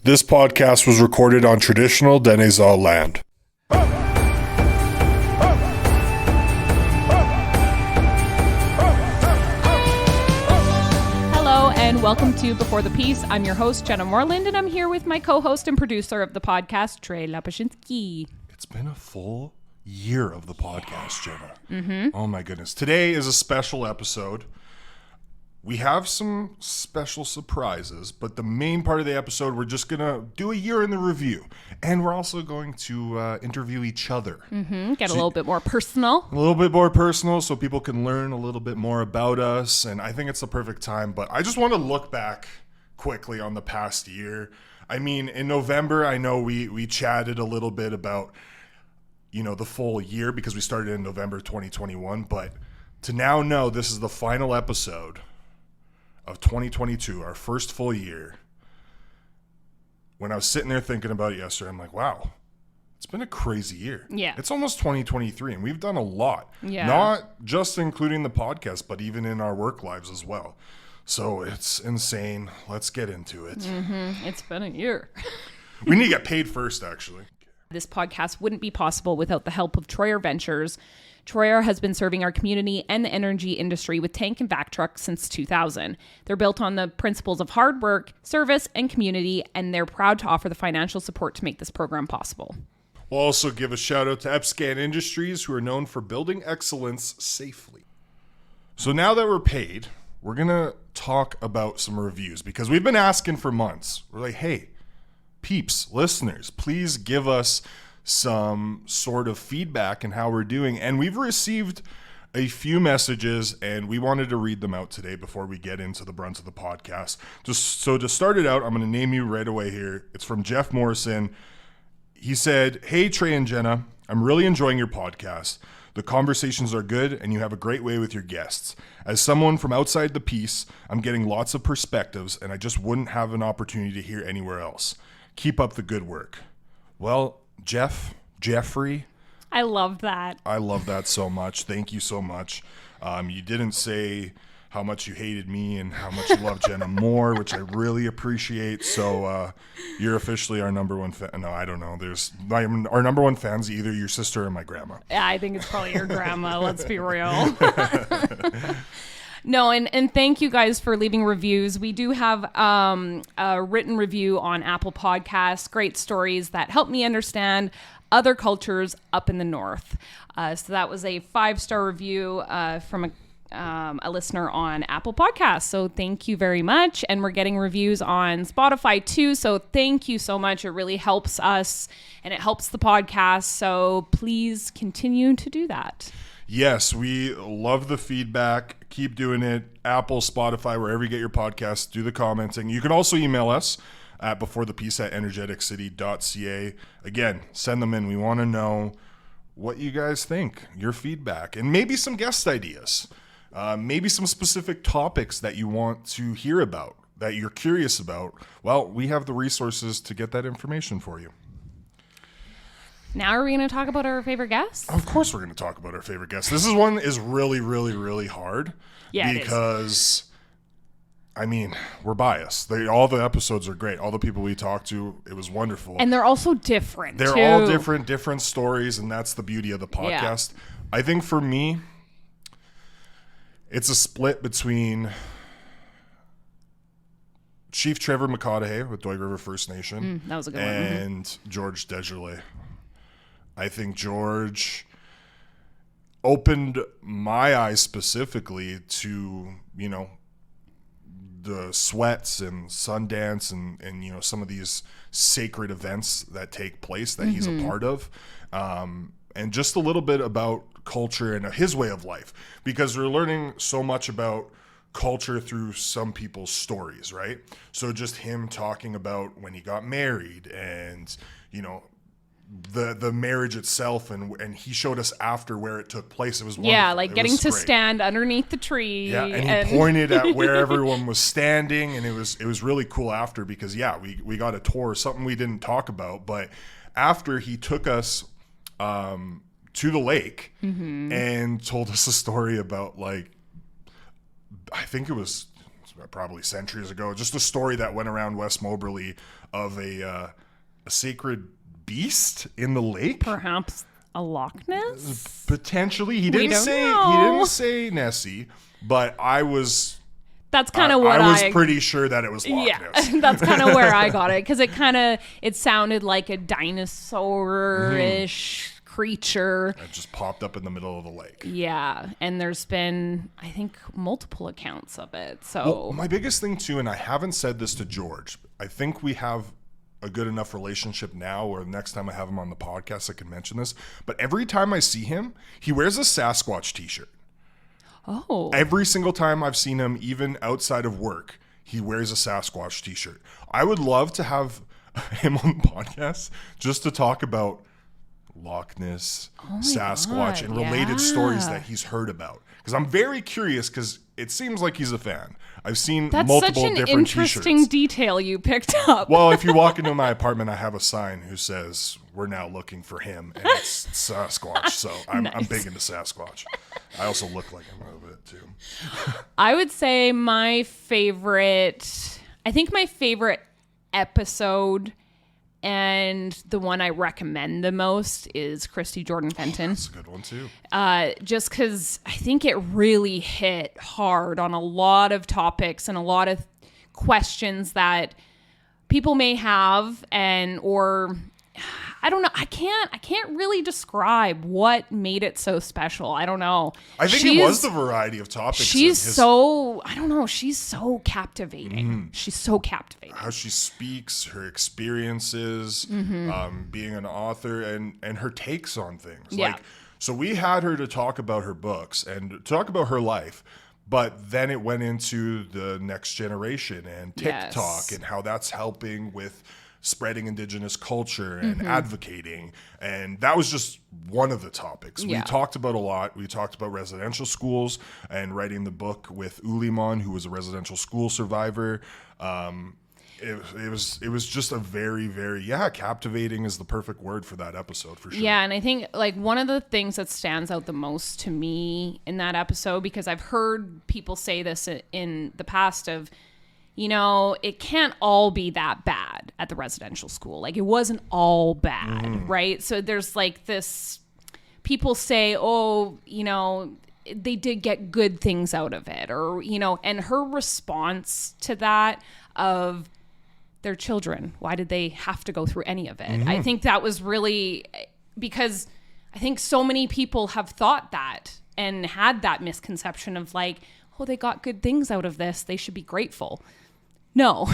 This podcast was recorded on traditional Denizal land. Hello and welcome to Before the Peace. I'm your host, Jenna Moreland, and I'm here with my co-host and producer of the podcast, Tre. It's been a full year of the podcast, Jenna. Mm-hmm. Oh my goodness. Today is a special episode. We have some special surprises, but the main part of the episode, we're just going to do a year in the review. And we're also going to interview each other. Mm-hmm. Get a little bit more personal. A little bit more personal so people can learn a little bit more about us. And I think it's the perfect time. But I just want to look back quickly on the past year. I mean, in November, I know we chatted a little bit about, you know, the full year because we started in November 2021. But to now know this is the final episode of 2022, our first full year. When I was sitting there thinking about it yesterday, I'm like, wow, it's been a crazy year. Yeah. It's almost 2023 and we've done a lot. Yeah. Not just including the podcast, but even in our work lives as well. So it's insane. Let's get into it. Mm-hmm. It's been a year. We need to get paid first, actually. This podcast wouldn't be possible without the help of Troyer Ventures. Troyer has been serving our community and the energy industry with tank and vac trucks since 2000. They're built on the principles of hard work, service, and community, and they're proud to offer the financial support to make this program possible. We'll also give a shout out to Epscan Industries, who are known for building excellence safely. So now that we're paid, we're going to talk about some reviews because we've been asking for months. We're like, hey, peeps, listeners, please give us some sort of feedback in how we're doing. And we've received a few messages and we wanted to read them out today before we get into the brunt of the podcast. So to start it out, I'm going to name you right away here. It's from Jeff Morrison. He said, "Hey, Tre and Jenna, I'm really enjoying your podcast. The conversations are good and you have a great way with your guests. As someone from outside the piece, I'm getting lots of perspectives and I just wouldn't have an opportunity to hear anywhere else. Keep up the good work." Well, Jeffrey. I love that. I love that so much. Thank you so much. You didn't say how much you hated me and how much you love Jenna more, which I really appreciate. So you're officially our number one fan. No, I don't know. Our number one fan's either your sister or my grandma. Yeah, I think it's probably your grandma. Let's be real. No, and thank you guys for leaving reviews. We do have a written review on Apple Podcasts, great stories that help me understand other cultures up in the north. So that was a 5-star review from a listener on Apple Podcasts. So thank you very much. And we're getting reviews on Spotify too. So thank you so much. It really helps us and it helps the podcast. So please continue to do that. Yes, we love the feedback. Keep doing it. Apple, Spotify, wherever you get your podcasts, do the commenting. You can also email us at beforethepeace@energeticcity.ca. Again, send them in. We want to know what you guys think, your feedback, and maybe some guest ideas. Maybe some specific topics that you want to hear about, that you're curious about. Well, we have the resources to get that information for you. Now are we going to talk about our favorite guests? Of course we're going to talk about our favorite guests. This one is really, really, really hard. Yeah, because, I mean, we're biased. All the episodes are great. All the people we talked to, it was wonderful. And they're also different, They're too. all different stories, and that's the beauty of the podcast. Yeah. I think for me, it's a split between Chief Trevor McConaughey with Doig River First Nation that was a good one. And George Desjardins. I think George opened my eyes specifically to, you know, the sweats and Sundance and you know, some of these sacred events that take place that he's a part of. And just a little bit about culture and his way of life, because we're learning so much about culture through some people's stories, right? So just him talking about when he got married and, you know, the marriage itself, and he showed us after where it took place. It was wonderful. Yeah, like getting to stand underneath the tree. Yeah, and he pointed at where everyone was standing, and it was really cool after, because we got a tour, something we didn't talk about, but after he took us to the lake and told us a story about, like, I think it was probably centuries ago. Just a story that went around West Moberly of a sacred beast in the lake. Perhaps a Loch Ness? Potentially. He We didn't don't know. say Nessie, but That's kind of what I was pretty sure that it was Loch Ness. That's kind of where I got it, because it sounded like a dinosaur-ish creature. It just popped up in the middle of the lake. Yeah, and there's been, I think, multiple accounts of it. So Well, my biggest thing too, and I haven't said this to George, I think we have a good enough relationship now where the next time I have him on the podcast I can mention this, but every time I see him, he wears a Sasquatch t-shirt. Oh. Every single time I've seen him, even outside of work, he wears a Sasquatch t-shirt. I would love to have him on the podcast just to talk about Loch Ness, Sasquatch, God, and related stories yeah. that he's heard about. Because I'm very curious, because it seems like he's a fan. I've seen That's multiple such an different interesting t-shirts. detail you picked up. Well, if you walk into my apartment, I have a sign who says, "We're now looking for him," and it's Sasquatch. So I'm big into Sasquatch. I also look like him a little bit too. I would say my favorite episode, and the one I recommend the most, is Christy Jordan Fenton. That's a good one too. Just because I think it really hit hard on a lot of topics and a lot of questions that people may have, or I don't know. I can't really describe what made it so special. I don't know. I think it was the variety of topics. She's so captivating. She's so captivating. How she speaks, her experiences, being an author, and her takes on things. Yeah. So we had her to talk about her books and talk about her life, but then it went into the next generation and TikTok Yes. and how that's helping with spreading Indigenous culture and advocating. And that was just one of the topics. Yeah. We talked about a lot. We talked about residential schools and writing the book with Uliman, who was a residential school survivor. It was just a very, very, captivating is the perfect word for that episode for sure. Yeah, and I think like one of the things that stands out the most to me in that episode, because I've heard people say this in the past of, it can't all be that bad at the residential school. Like, it wasn't all bad, right? So there's like this, people say, they did get good things out of it, or, and her response to that of their children, why did they have to go through any of it? I think that was really, because I think so many people have thought that and had that misconception of like, oh, they got good things out of this, they should be grateful. No,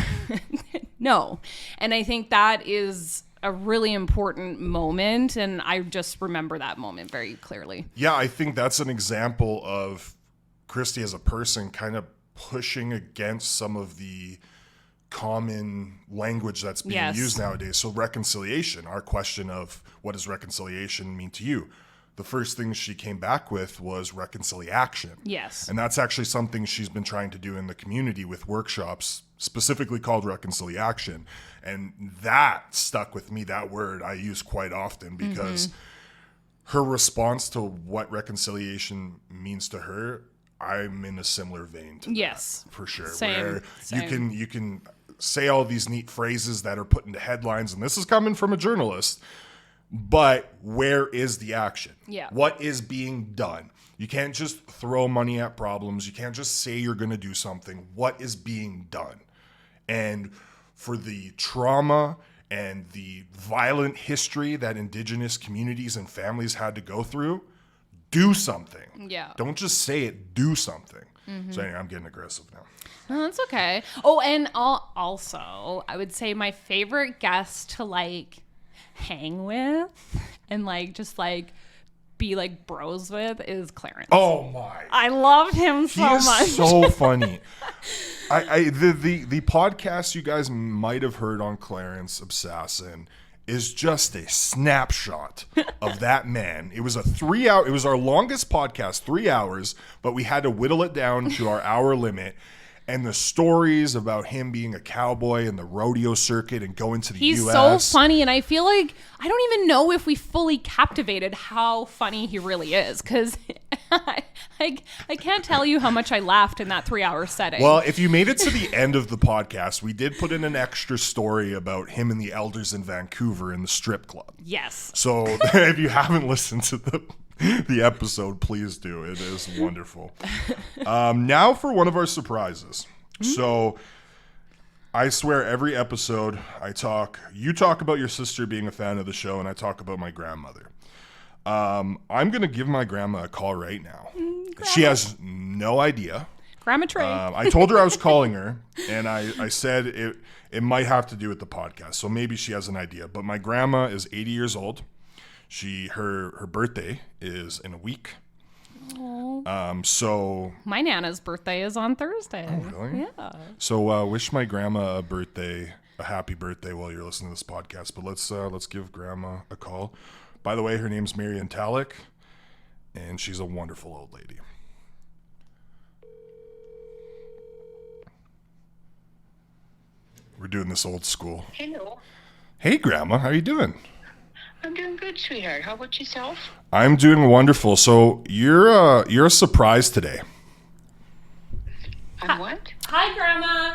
no. And I think that is a really important moment. And I just remember that moment very clearly. Yeah, I think that's an example of Christy as a person kind of pushing against some of the common language that's being used nowadays. So reconciliation, our question of what does reconciliation mean to you? The first thing she came back with was reconciliation. Yes. And that's actually something she's been trying to do in the community with workshops, specifically called reconciliation. And that stuck with me, that word I use quite often, because her response to what reconciliation means to her, I'm in a similar vein to Yes. that, for sure. Same. Where Same. you can say all these neat phrases that are put into headlines, and this is coming from a journalist, but where is the action? Yeah. What is being done? You can't just throw money at problems. You can't just say you're going to do something. What is being done? And for the trauma and the violent history that Indigenous communities and families had to go through, do something. Yeah. Don't just say it, do something. So anyway, I'm getting aggressive now. No, that's okay. Oh, and also, I would say my favorite guest to like hang with and like just like be like bros with is Clarence. Oh my. I love him so He is much. so funny. The podcast you guys might have heard on Clarence Absassin is just a snapshot of that man. It was it was our longest podcast, 3 hours, but we had to whittle it down to our hour limit. And the stories about him being a cowboy in the rodeo circuit and going to the He's U.S. so funny, and I feel like I don't even know if we fully captivated how funny he really is, because I can't tell you how much I laughed in that 3-hour setting. Well, if you made it to the end of the podcast, we did put in an extra story about him and the elders in Vancouver in the strip club. Yes. So if you haven't listened to the episode, please do. It is wonderful. Now for one of our surprises. So I swear every episode you talk about your sister being a fan of the show, and I talk about my grandmother. I'm going to give my grandma a call right now. She has no idea. Grandma Tre. I told her I was calling her, and I said it might have to do with the podcast. So maybe she has an idea. But my grandma is 80 years old. Her birthday is in a week. So my Nana's birthday is on Thursday. Oh, really? Yeah. So wish my grandma a happy birthday while you're listening to this podcast. But let's give grandma a call. By the way, her name's Marian Talik, and she's a wonderful old lady. We're doing this old school. Hello. Hey, Grandma, how you doing? I'm doing good, sweetheart. How about yourself? I'm doing wonderful. So you're a surprise today. I'm what? Hi, Grandma.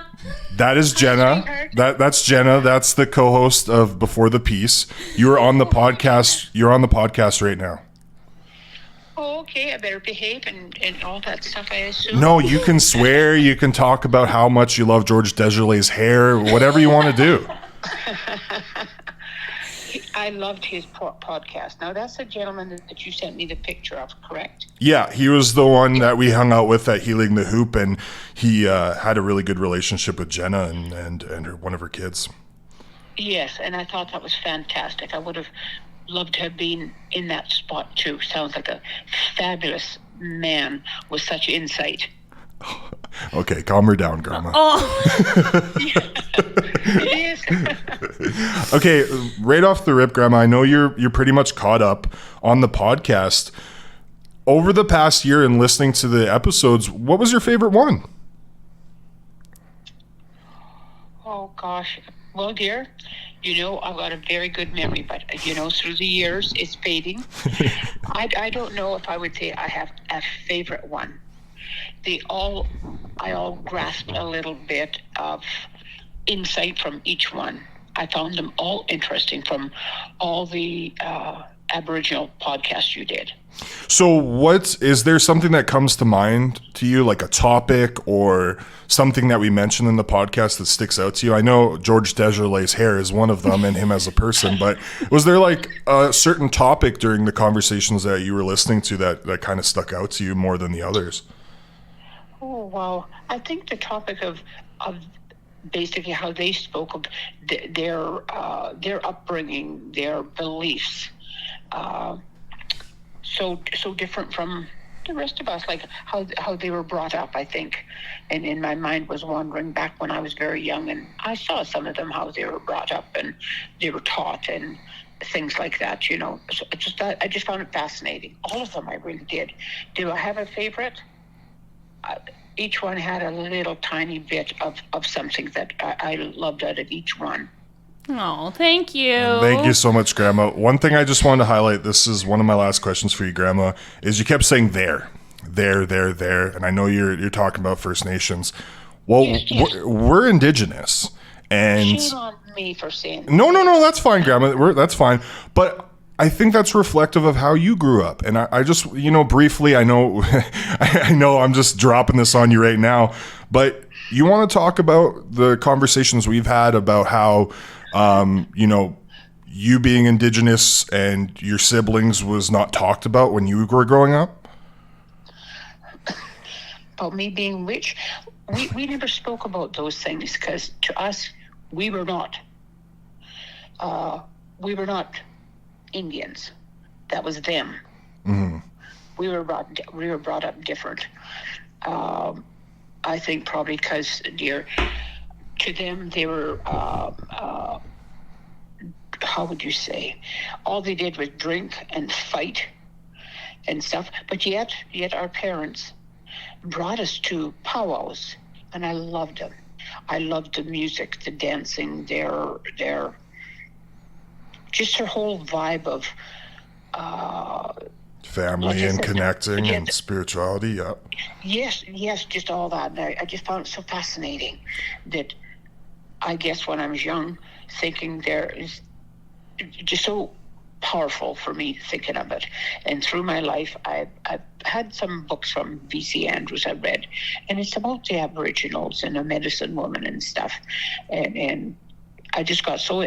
That is Jenna. sweetheart. That's Jenna. That's the co-host of Before the Peace. You're on the podcast. You're on the podcast right now. Oh, okay. I better behave and all that stuff, I assume. No, you can swear. You can talk about how much you love George Desilets' hair. Whatever you want to do. I loved his podcast. Now, that's the gentleman that you sent me the picture of, correct? Yeah, he was the one that we hung out with at Healing the Hoop, and he had a really good relationship with Jenna and one of her kids. Yes, and I thought that was fantastic. I would have loved to have been in that spot, too. Sounds like a fabulous man with such insight. Okay, calm her down, Grandma. It is. Okay, right off the rip, Grandma, I know you're pretty much caught up on the podcast. Over the past year and listening to the episodes, what was your favorite one? Oh, gosh. Well, dear, I've got a very good memory, but, through the years, it's fading. I don't know if I would say I have a favorite one. I all grasped a little bit of insight from each one. I found them all interesting from all the Aboriginal podcasts you did. So is there something that comes to mind to you, like a topic or something that we mentioned in the podcast that sticks out to you? I know George Desilets' hair is one of them and him as a person, but was there like a certain topic during the conversations that you were listening to that kind of stuck out to you more than the others? Oh, well, I think the topic of basically how they spoke of their upbringing, their beliefs, so different from the rest of us, like how they were brought up, I think. And in my mind was wandering back when I was very young, and I saw some of them, how they were brought up and they were taught and things like that, So I just found it fascinating. All of them I really did. Do I have a favorite? Each one had a little tiny bit of something that I loved out of each one. Oh, thank you. Thank you so much, Grandma. One thing I just wanted to highlight, this is one of my last questions for you, Grandma, is you kept saying there, and I know you're talking about First Nations. Well, Yes. We're Indigenous, and Shame on me for saying no, that's fine, Grandma. That's fine, but I think that's reflective of how you grew up. And I just, briefly, I know I'm just dropping this on you right now, but you want to talk about the conversations we've had about how, you being Indigenous and your siblings was not talked about when you were growing up? About me being rich, we never spoke about those things because to us, we were not Indians. That was them. Mm-hmm. We were brought up different. I think probably because, dear, to them they were how would you say? All they did was drink and fight and stuff. But yet our parents brought us to powwows, and I loved them. I loved the music, the dancing, their just her whole vibe of Family Like I and said, connecting yeah, and spirituality. Yeah. yes, just all that. And I just found it so fascinating that I guess when I was young, thinking there is just so powerful for me thinking of it. And through my life, I've had some books from V.C. Andrews I read, and it's about the Aboriginals and a medicine woman and stuff. And I just got so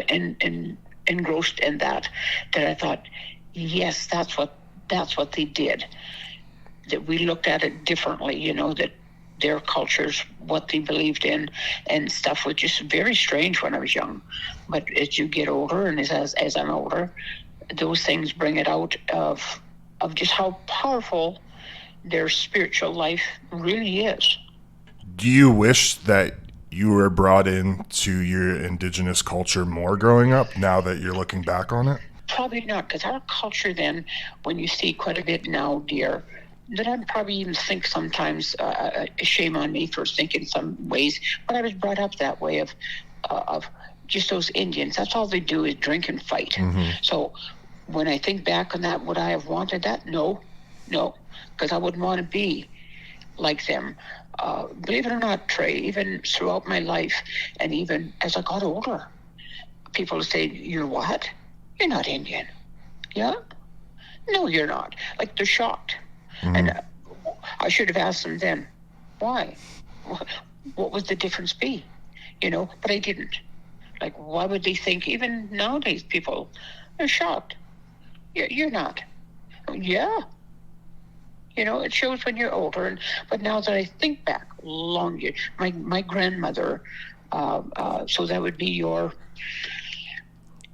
engrossed in that I thought, yes, that's what they did. That we looked at it differently, that their cultures, what they believed in and stuff was just very strange when I was young. But as you get older and as I'm older, those things bring it out of just how powerful their spiritual life really is. Do you wish that you were brought into your Indigenous culture more growing up now that you're looking back on it? Probably not, because our culture then, when you see quite a bit now, dear, that I'd probably even think sometimes, shame on me for thinking some ways, but I was brought up that way of just those Indians. That's all they do is drink and fight. Mm-hmm. So when I think back on that, would I have wanted that? No, because I wouldn't want to be like them. Believe it or not, Trey, even throughout my life, and even as I got older, people say, "You're what? You're not Indian." Yeah? No, you're not. Like, they're shocked. Mm-hmm. And I should have asked them then, why? What would the difference be? But I didn't. Like, why would they think, even nowadays, people are shocked. You're not. Yeah. It shows when you're older. But now that I think back long years, my grandmother, so that would be your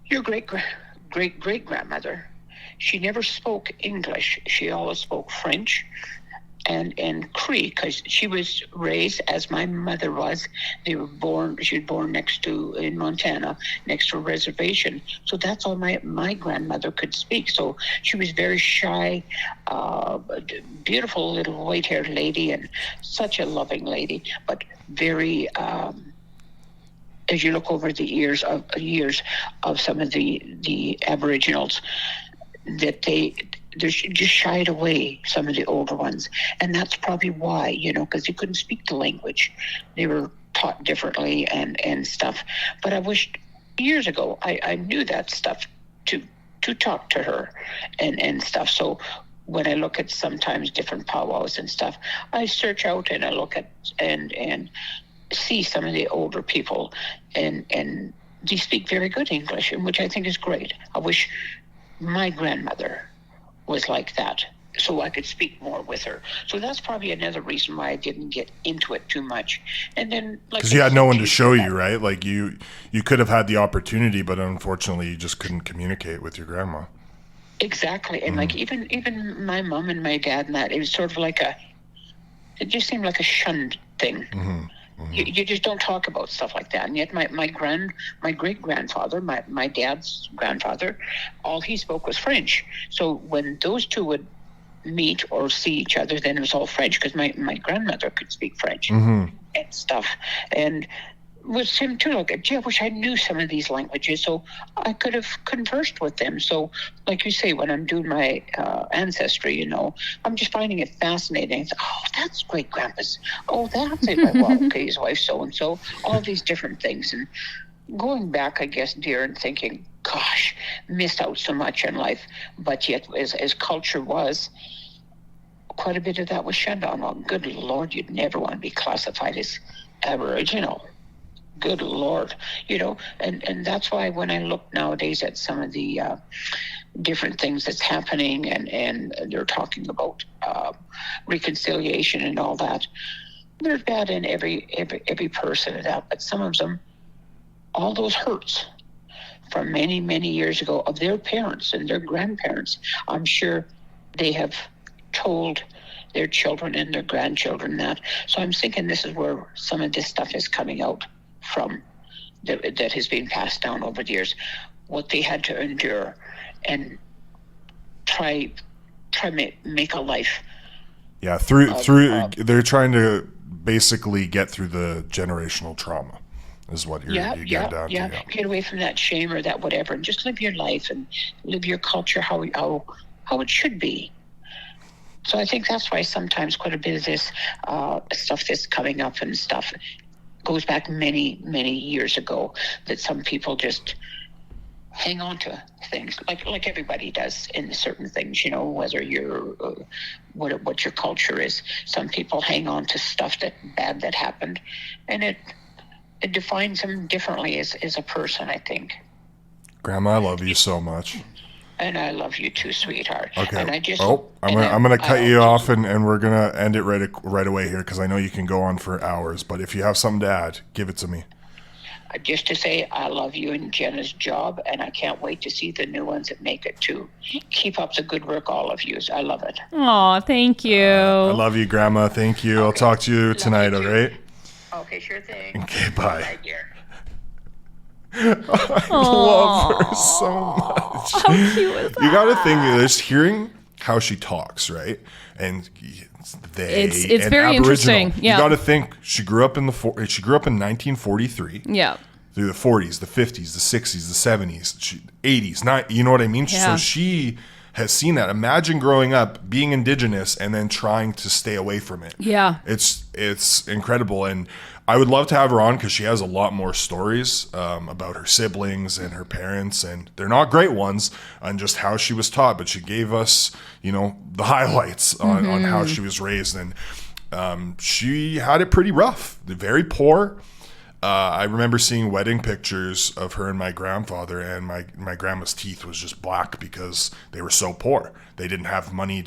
great grandmother. She never spoke English. She always spoke French and Cree, because she was raised as my mother was. She was born in Montana, next to a reservation. So that's all my grandmother could speak. So she was very shy, beautiful little white-haired lady, and such a loving lady, but very, as you look over the years of some of the Aboriginals, that they just shied away, some of the older ones. And that's probably why, because they couldn't speak the language. They were taught differently and stuff. But I wished years ago I knew that stuff to talk to her and stuff. So when I look at sometimes different powwows and stuff, I search out and I look at and see some of the older people, and they speak very good English, and which I think is great. I wish my grandmother was like that, so I could speak more with her. So that's probably another reason why I didn't get into it too much. And then, like, because you had no one to show you, right? Like you could have had the opportunity, but unfortunately, you just couldn't communicate with your grandma. Exactly, and like even my mom and my dad, and that, it was sort of like it just seemed like a shunned thing. Mm-hmm. Mm-hmm. You just don't talk about stuff like that. And yet my great grandfather, my dad's grandfather, all he spoke was French. So when those two would meet or see each other, then it was all French, because my grandmother could speak French. Mm-hmm. And stuff. And with him too, like, gee, I wish I knew some of these languages so I could have conversed with them. So, like you say, when I'm doing my ancestry, I'm just finding it fascinating. It's, oh, that's great grandpa's. Oh, that's it. Well, okay, his wife so and so. All these different things, and going back, I guess, dear, and thinking, gosh, missed out so much in life. But yet, as culture was, quite a bit of that was shunned on. Well, good Lord, you'd never want to be classified as Aboriginal. Good Lord, and that's why when I look nowadays at some of the different things that's happening, and they're talking about reconciliation and all that, there's bad in every person of that, but some of them, all those hurts from many, many years ago of their parents and their grandparents, I'm sure they have told their children and their grandchildren that. So I'm thinking this is where some of this stuff is coming out from, that has been passed down over the years, what they had to endure, and try make a life. Yeah, through they're trying to basically get through the generational trauma, is what you're getting down to. Yeah. Get away from that shame or that whatever, and just live your life and live your culture how it should be. So I think that's why sometimes quite a bit of this stuff that's coming up and stuff goes back many, many years ago, that some people just hang on to things like everybody does in certain things, whether you're what your culture is. Some people hang on to stuff that happened, and it defines them differently as a person, I think. Grandma, I love you so much. And I love you too, sweetheart. Okay. And I'm gonna cut you off, and we're gonna end it right away here, because I know you can go on for hours. But if you have something to add, give it to me. Just to say, I love you and Jenna's job, and I can't wait to see the new ones that make it too. Keep up the good work, all of you. I love it. Oh, thank you. I love you, Grandma. Thank you. Okay. I'll talk to you tonight. All right. Okay, sure thing. Okay, bye. Bye, dear. I love her so much. How cute is that? You got to think, just hearing how she talks, right? And it's very interesting. Yeah. You got to think she grew up in 1943. Yeah. Through the 40s, the 50s, the 60s, the 70s, 80s. You know what I mean? Yeah. So she has seen that. Imagine growing up, being Indigenous, and then trying to stay away from it. Yeah. It's incredible. And I would love to have her on, because she has a lot more stories about her siblings and her parents, and they're not great ones, on just how she was taught, but she gave us, the highlights on how she was raised. And she had it pretty rough, very poor. I remember seeing wedding pictures of her and my grandfather, and my grandma's teeth was just black because they were so poor. They didn't have money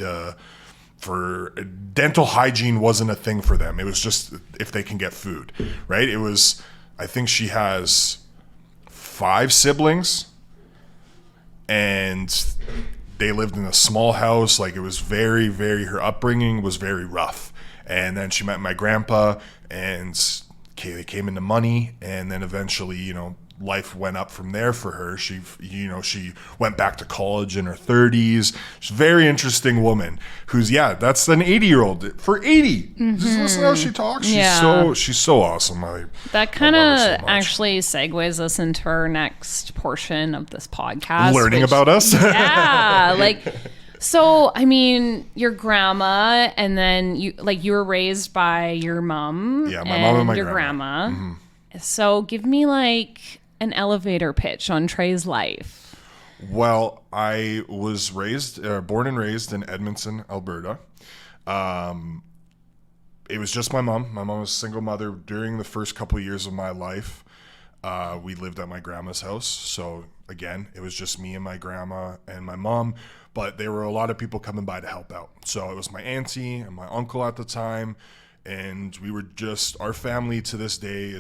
for dental hygiene wasn't a thing for them. It was just if they can get food, right? I think she has 5 siblings, and they lived in a small house. Like, it was very, very, her upbringing was very rough. And then she met my grandpa, and they came into money, and then eventually, life went up from there for her. She went back to college in her 30s. She's a very interesting woman who's, that's an 80-year-old for 80. Just listen to how she talks. She's so awesome. That kind of actually segues us into our next portion of this podcast. Learning about us? Yeah. So, I mean, your grandma, and then you were raised by your mom. Yeah, my mom and my your grandma. Mm-hmm. So give me an elevator pitch on Tre's life. Well, I was born and raised in Edmonton, Alberta. It was just my mom. My mom was a single mother. During the first couple of years of my life, we lived at my grandma's house. So again, it was just me and my grandma and my mom, but there were a lot of people coming by to help out. So it was my auntie and my uncle at the time, and we were our family to this day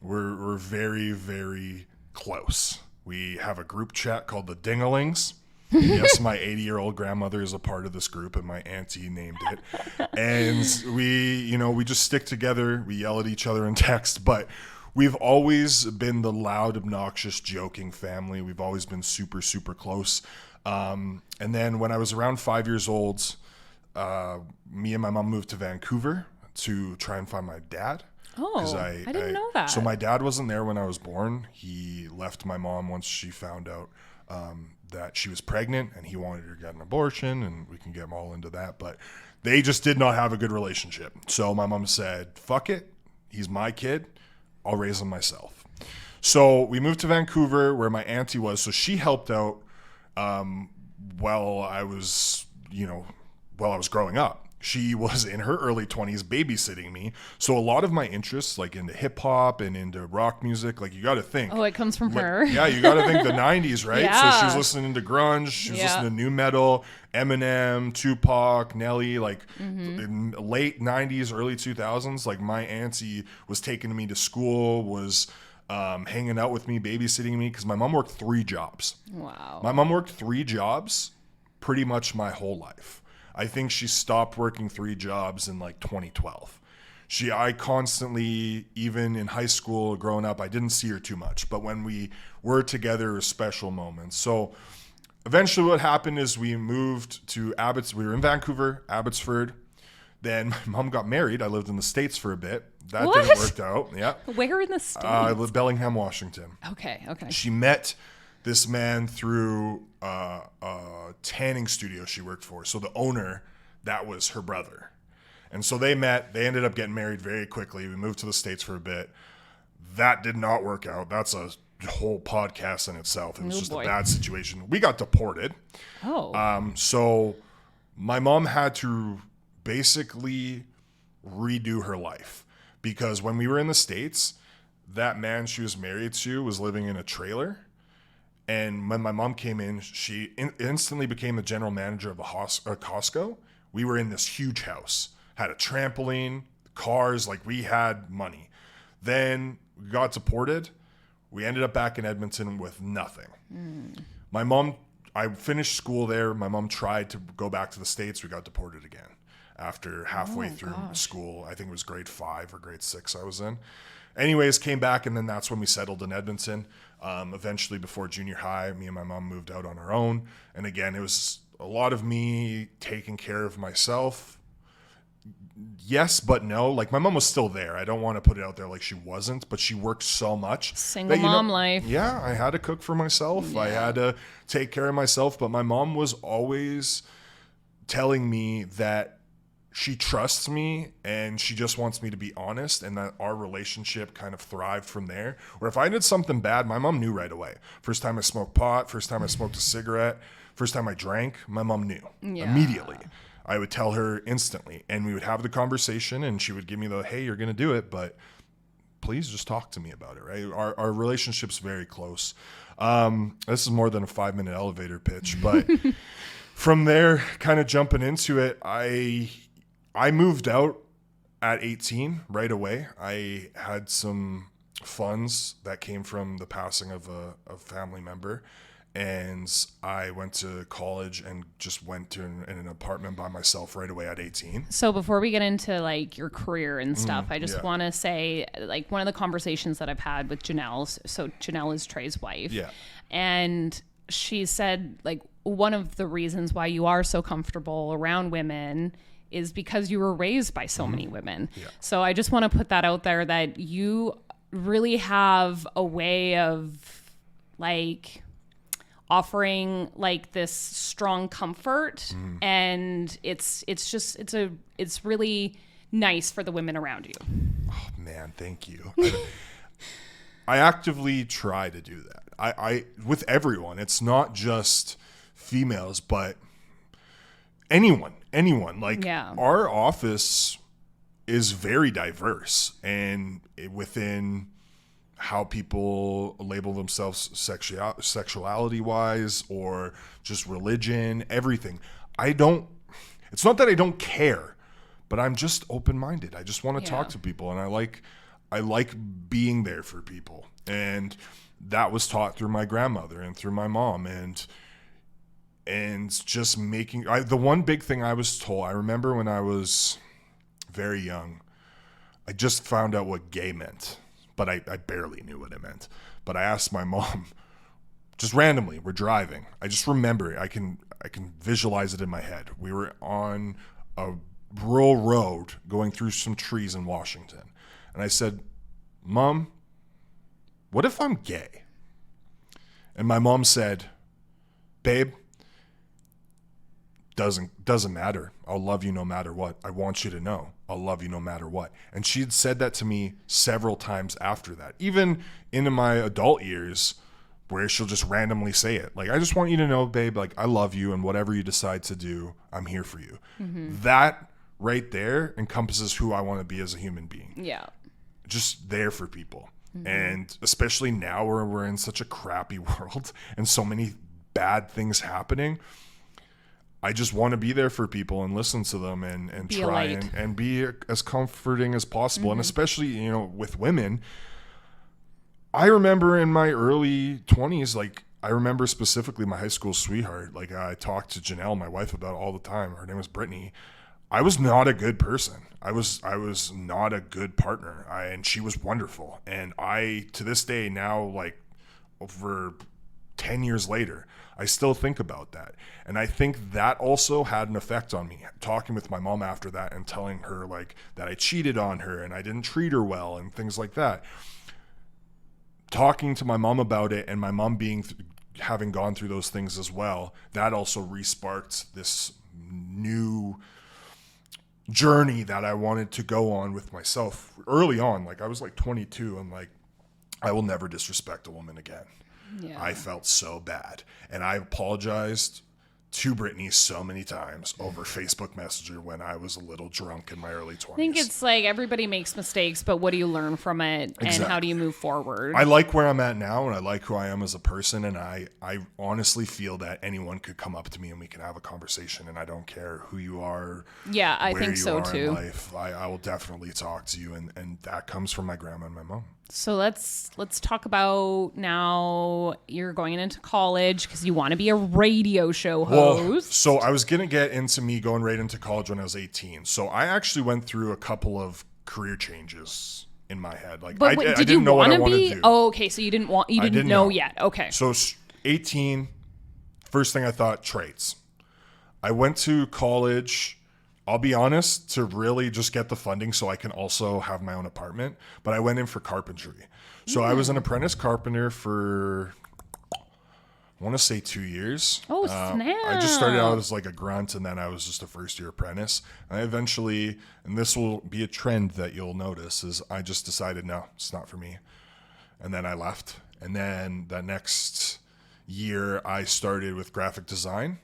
we're very, very close. We have a group chat called the Dingalings. Yes, my 80-year-old grandmother is a part of this group, and my auntie named it. And we just stick together. We yell at each other in text, but we've always been the loud, obnoxious, joking family. We've always been super, super close. And then when I was around 5 years old, me and my mom moved to Vancouver to try and find my dad. Oh, I didn't know that. So my dad wasn't there when I was born. He left my mom once she found out that she was pregnant, and he wanted her to get an abortion, and we can get all into that. But they just did not have a good relationship. So my mom said, fuck it. He's my kid. I'll raise him myself. So we moved to Vancouver, where my auntie was. So she helped out while I was growing up. She was in her early 20s babysitting me. So a lot of my interests, into hip hop and into rock music, you got to think. Oh, it comes from her. Yeah, you got to think the 90s, right? Yeah. So she was listening to grunge. She was listening to new metal, Eminem, Tupac, Nelly, in late 90s, early 2000s. My auntie was taking me to school, was hanging out with me, babysitting me, because my mom worked 3 jobs. Wow. My mom worked 3 jobs pretty much my whole life. I think she stopped working 3 jobs in 2012. I constantly, even in high school, growing up, I didn't see her too much. But when we were together, it was special moments. So eventually what happened is we moved to We were in Vancouver, Abbotsford. Then my mom got married. I lived in the States for a bit. That didn't work out. Yeah. Where in the States? I lived Bellingham, Washington. Okay. She met this man through a tanning studio she worked for. So the owner, that was her brother. And so they met. They ended up getting married very quickly. We moved to the States for a bit. That did not work out. That's a whole podcast in itself. It was just a bad situation. We got deported. So my mom had to basically redo her life, because when we were in the States, that man she was married to was living in a trailer. And when my mom came in, she instantly became the general manager of a Costco. We were in this huge house, had a trampoline, cars, like we had money. Then we got deported. We ended up back in Edmonton with nothing. My mom, I finished school there. My mom tried to go back to the States. We got deported again after halfway through school. I think it was grade 5 or grade 6 I was in. Anyways, came back, and then that's when we settled in Edmonton. Eventually, before junior high, me and my mom moved out on our own. And again, it was a lot of me taking care of myself. Yes, but no. Like, my mom was still there. I don't want to put it out there like she wasn't, but she worked so much. Single mom life. Yeah, I had to cook for myself. I had to take care of myself. But my mom was always telling me that she trusts me and she just wants me to be honest, and that our relationship kind of thrived from there. Where if I did something bad, my mom knew right away. First time I smoked pot, first time I smoked a cigarette, first time I drank, my mom knew immediately. I would tell her instantly, and we would have the conversation, and she would give me the, hey, you're going to do it, but please just talk to me about it, right? Our relationship's very close. This is more than a 5-minute elevator pitch, but from there, kind of jumping into it, I moved out at 18 right away. I had some funds that came from the passing of a family member, and I went to college and just went to an apartment by myself right away at 18. So before we get into like your career and stuff, I just want to say, like, one of the conversations that I've had with Janelle, so Janelle is Tre's wife. Yeah. And she said, like, one of the reasons why you are so comfortable around women is because you were raised by so many women. Yeah. So I just want to put that out there, that you really have a way of, like, offering like this strong comfort, and it's really nice for the women around you. Oh man, thank you. I actively try to do that. I with everyone. It's not just females, but anyone. Like, our office is very diverse, and within how people label themselves sexuality wise, or just religion, everything. It's not that I don't care, but I'm just open-minded. I just want to talk to people, and I like being there for people. And that was taught through my grandmother and through my mom, and just making, the one big thing I was told, I remember when I was very young, I just found out what gay meant. But I barely knew what it meant. But I asked my mom, just randomly, we're driving. I just remember it. I can visualize it in my head. We were on a rural road going through some trees in Washington. And I said, Mom, what if I'm gay? And my mom said, babe, doesn't matter. I'll love you no matter what. I want you to know I'll love you no matter what. And she'd said that to me several times after that, even into my adult years, where she'll just randomly say it. Like, I just want you to know, babe, like, I love you, and whatever you decide to do, I'm here for you. That right there encompasses who I want to be as a human being. Yeah. Just there for people. And especially now where we're in such a crappy world and so many bad things happening, I just want to be there for people and listen to them and try and be as comforting as possible. And especially, with women, I remember in my early 20s, like, I remember specifically my high school sweetheart. Like, I talked to Janelle, my wife, about it all the time. Her name was Brittany. I was not a good person. I was not a good partner. And she was wonderful. And I, to this day now, like, over 10 years later, I still think about that. And I think that also had an effect on me, talking with my mom after that and telling her, like, that I cheated on her and I didn't treat her well and things like that. Talking to my mom about it, and my mom having gone through those things as well, that also re-sparked this new journey that I wanted to go on with myself early on. Like I was like 22 and like, I will never disrespect a woman again. Yeah. I felt so bad. And I apologized to Brittany so many times over Facebook Messenger when I was a little drunk in my early 20s. I think it's like everybody makes mistakes, but what do you learn from it and how do you move forward? I like where I'm at now and I like who I am as a person, and I honestly feel that anyone could come up to me and we can have a conversation, and I don't care who you are. Yeah, I where think you so are too. in life. I will definitely talk to you, and that comes from my grandma and my mom. So let's talk about now you're going into college because you want to be a radio show host. Well, so I was going to get into me going right into college when I was 18. So I actually went through a couple of career changes in my head. Like But I didn't know what I wanted to do. Oh, okay. So you didn't know yet. Okay. So 18, first thing I thought, trades. I went to college, I'll be honest, to really just get the funding so I can also have my own apartment. But I went in for carpentry. So I was an apprentice carpenter for, I want to say 2 years. Oh, snap. I just started out as like a grunt, and then I was just a first year apprentice. And I eventually, and this will be a trend that you'll notice, is I just decided, no, it's not for me. And then I left. And then the next year I started with graphic design.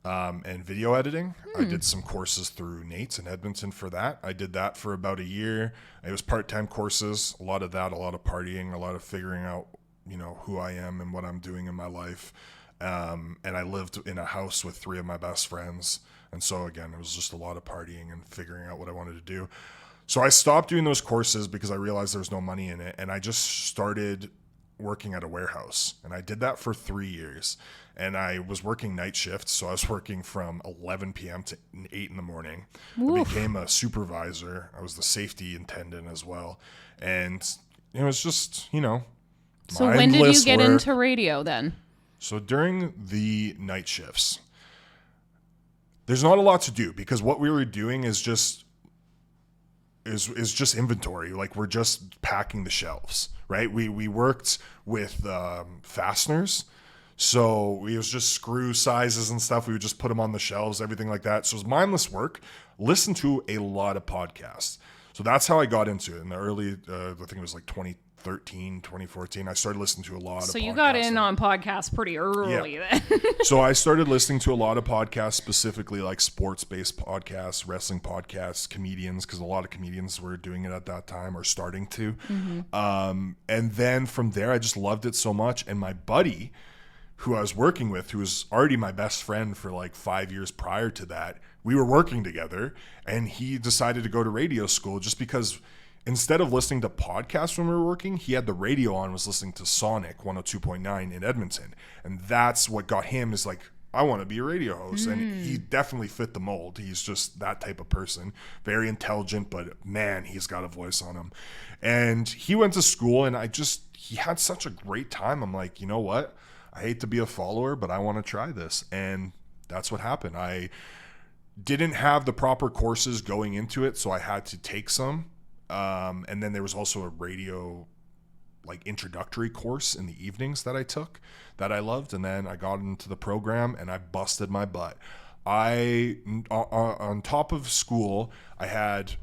And video editing. I did some courses through Nate's in Edmonton for that. I did that for about a year. It was part-time courses, a lot of that, a lot of partying, a lot of figuring out, you know, who I am and what I'm doing in my life. And I lived in a house with 3 of my best friends. And so again, it was just a lot of partying and figuring out what I wanted to do. So I stopped doing those courses because I realized there was no money in it. And I just started working at a warehouse. And I did that for 3 years. And I was working night shifts, so I was working from 11 p.m. to 8 in the morning. I became a supervisor. I was the safety attendant as well. And it was just, you know, so when did you get into radio then? So during the night shifts, there's not a lot to do because what we were doing is just inventory. Like we're just packing the shelves, right? We worked with fasteners. So it was just screw sizes and stuff. We would just put them on the shelves, everything like that. So it was mindless work. Listen to a lot of podcasts. So that's how I got into it in the early, I think it was like 2013, 2014. I started listening to a lot of podcasts. So you got in on podcasts pretty early then. So I started listening to a lot of podcasts, specifically like sports-based podcasts, wrestling podcasts, comedians, because a lot of comedians were doing it at that time or starting to. And then from there, I just loved it so much. And my buddy, who I was working with, who was already my best friend for like 5 years prior to that, we were working together, and he decided to go to radio school just because instead of listening to podcasts when we were working, he had the radio on, was listening to Sonic 102.9 in Edmonton. And that's what got him is like, I want to be a radio host. And he definitely fit the mold. He's just that type of person, very intelligent, but man, he's got a voice on him. And he went to school, and he had such a great time. I'm like, you know what? I hate to be a follower, but I want to try this. And that's what happened. I didn't have the proper courses going into it, so I had to take some. And then there was also a radio like introductory course in the evenings that I took that I loved. And then I got into the program and I busted my butt. On top of school, I had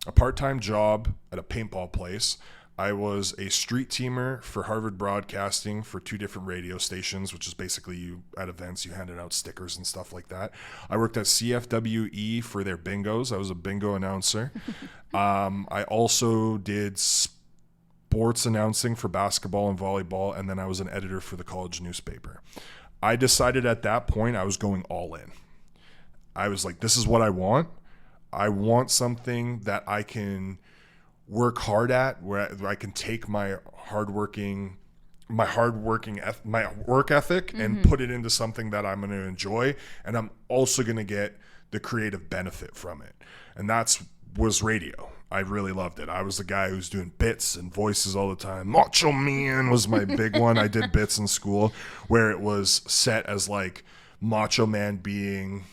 a part-time job at a paintball place. I was a street teamer for Harvard Broadcasting for 2 different radio stations, which is basically at events, you handed out stickers and stuff like that. I worked at CFWE for their bingos. I was a bingo announcer. I also did sports announcing for basketball and volleyball, and then I was an editor for the college newspaper. I decided at that point I was going all in. I was like, this is what I want. I want something that I can work hard at, where I can take my work ethic and put it into something that I'm going to enjoy, and I'm also going to get the creative benefit from it. And was radio. I really loved it. I was the guy who was doing bits and voices all the time. Macho Man was my big one. I did bits in school where it was set as like Macho Man being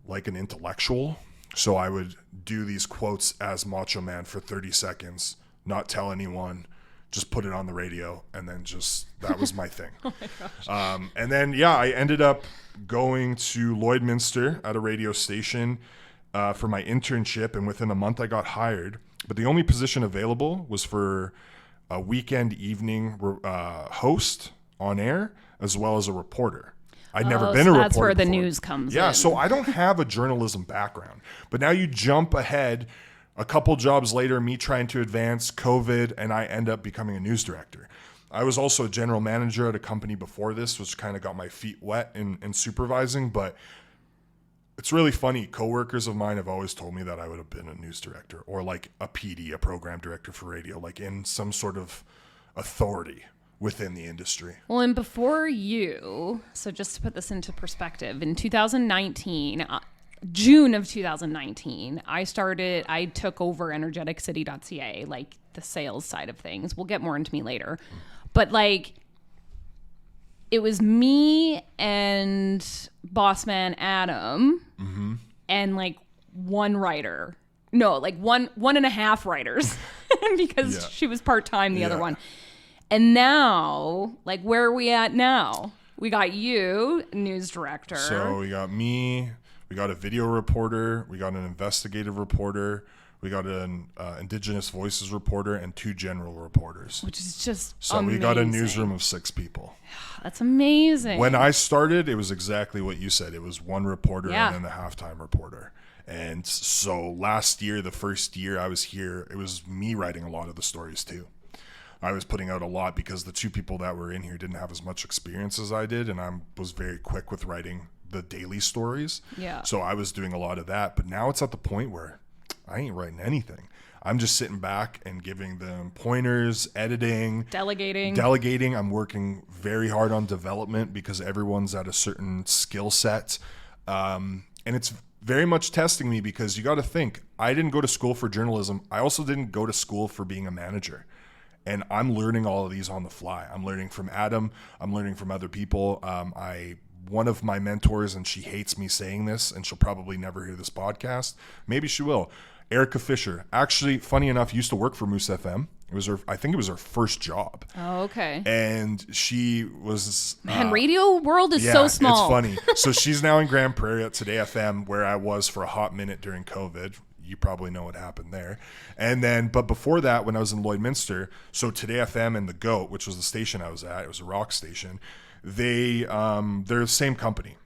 like an intellectual. So I would do these quotes as Macho Man for 30 seconds, not tell anyone, just put it on the radio, and then just that was my thing. Oh my gosh. And then I ended up going to Lloydminster at a radio station for my internship, and within a month I got hired. But the only position available was for a weekend evening host on air, as well as a reporter. I'd never been a reporter. That's where the before. news comes in. Yeah, so I don't have a journalism background. But now you jump ahead a couple jobs later, me trying to advance, COVID, and I end up becoming a news director. I was also a general manager at a company before this, which kind of got my feet wet in supervising. But it's really funny. Coworkers of mine have always told me that I would have been a news director or like a PD, a program director for radio, like in some sort of authority within the industry. Well, and before you, so just to put this into perspective, in 2019, June of 2019, I took over Energeticcity.ca, like the sales side of things. We'll get more into me later. But like, it was me and boss man Adam and like one writer. No, like one and a half writers because she was part-time, the other one. And now, like, where are we at now? We got you, news director. So we got me, we got a video reporter, we got an investigative reporter, we got an Indigenous Voices reporter, and 2 general reporters. Which is just so amazing. We got a newsroom of 6 people. That's amazing. When I started, it was exactly what you said. It was 1 reporter and then the halftime reporter. And so last year, the first year I was here, it was me writing a lot of the stories too. I was putting out a lot because the 2 people that were in here didn't have as much experience as I did, and I was very quick with writing the daily stories. Yeah. So I was doing a lot of that, but now it's at the point where I ain't writing anything. I'm just sitting back and giving them pointers, editing, delegating. I'm working very hard on development because everyone's at a certain skill set. And it's very much testing me because you got to think, I didn't go to school for journalism. I also didn't go to school for being a manager. And I'm learning all of these on the fly. I'm learning from Adam. I'm learning from other people. One of my mentors, and she hates me saying this, and she'll probably never hear this podcast. Maybe she will. Erica Fisher. Actually, funny enough, used to work for Moose FM. I think it was her first job. Oh, okay. And she was... Man, radio world is so small. It's funny. So she's now in Grand Prairie at Today FM, where I was for a hot minute during COVID. You probably know what happened there. And then, but before that, when I was in Lloydminster, so Today FM and The Goat, which was the station I was at, it was a rock station, they're the same company.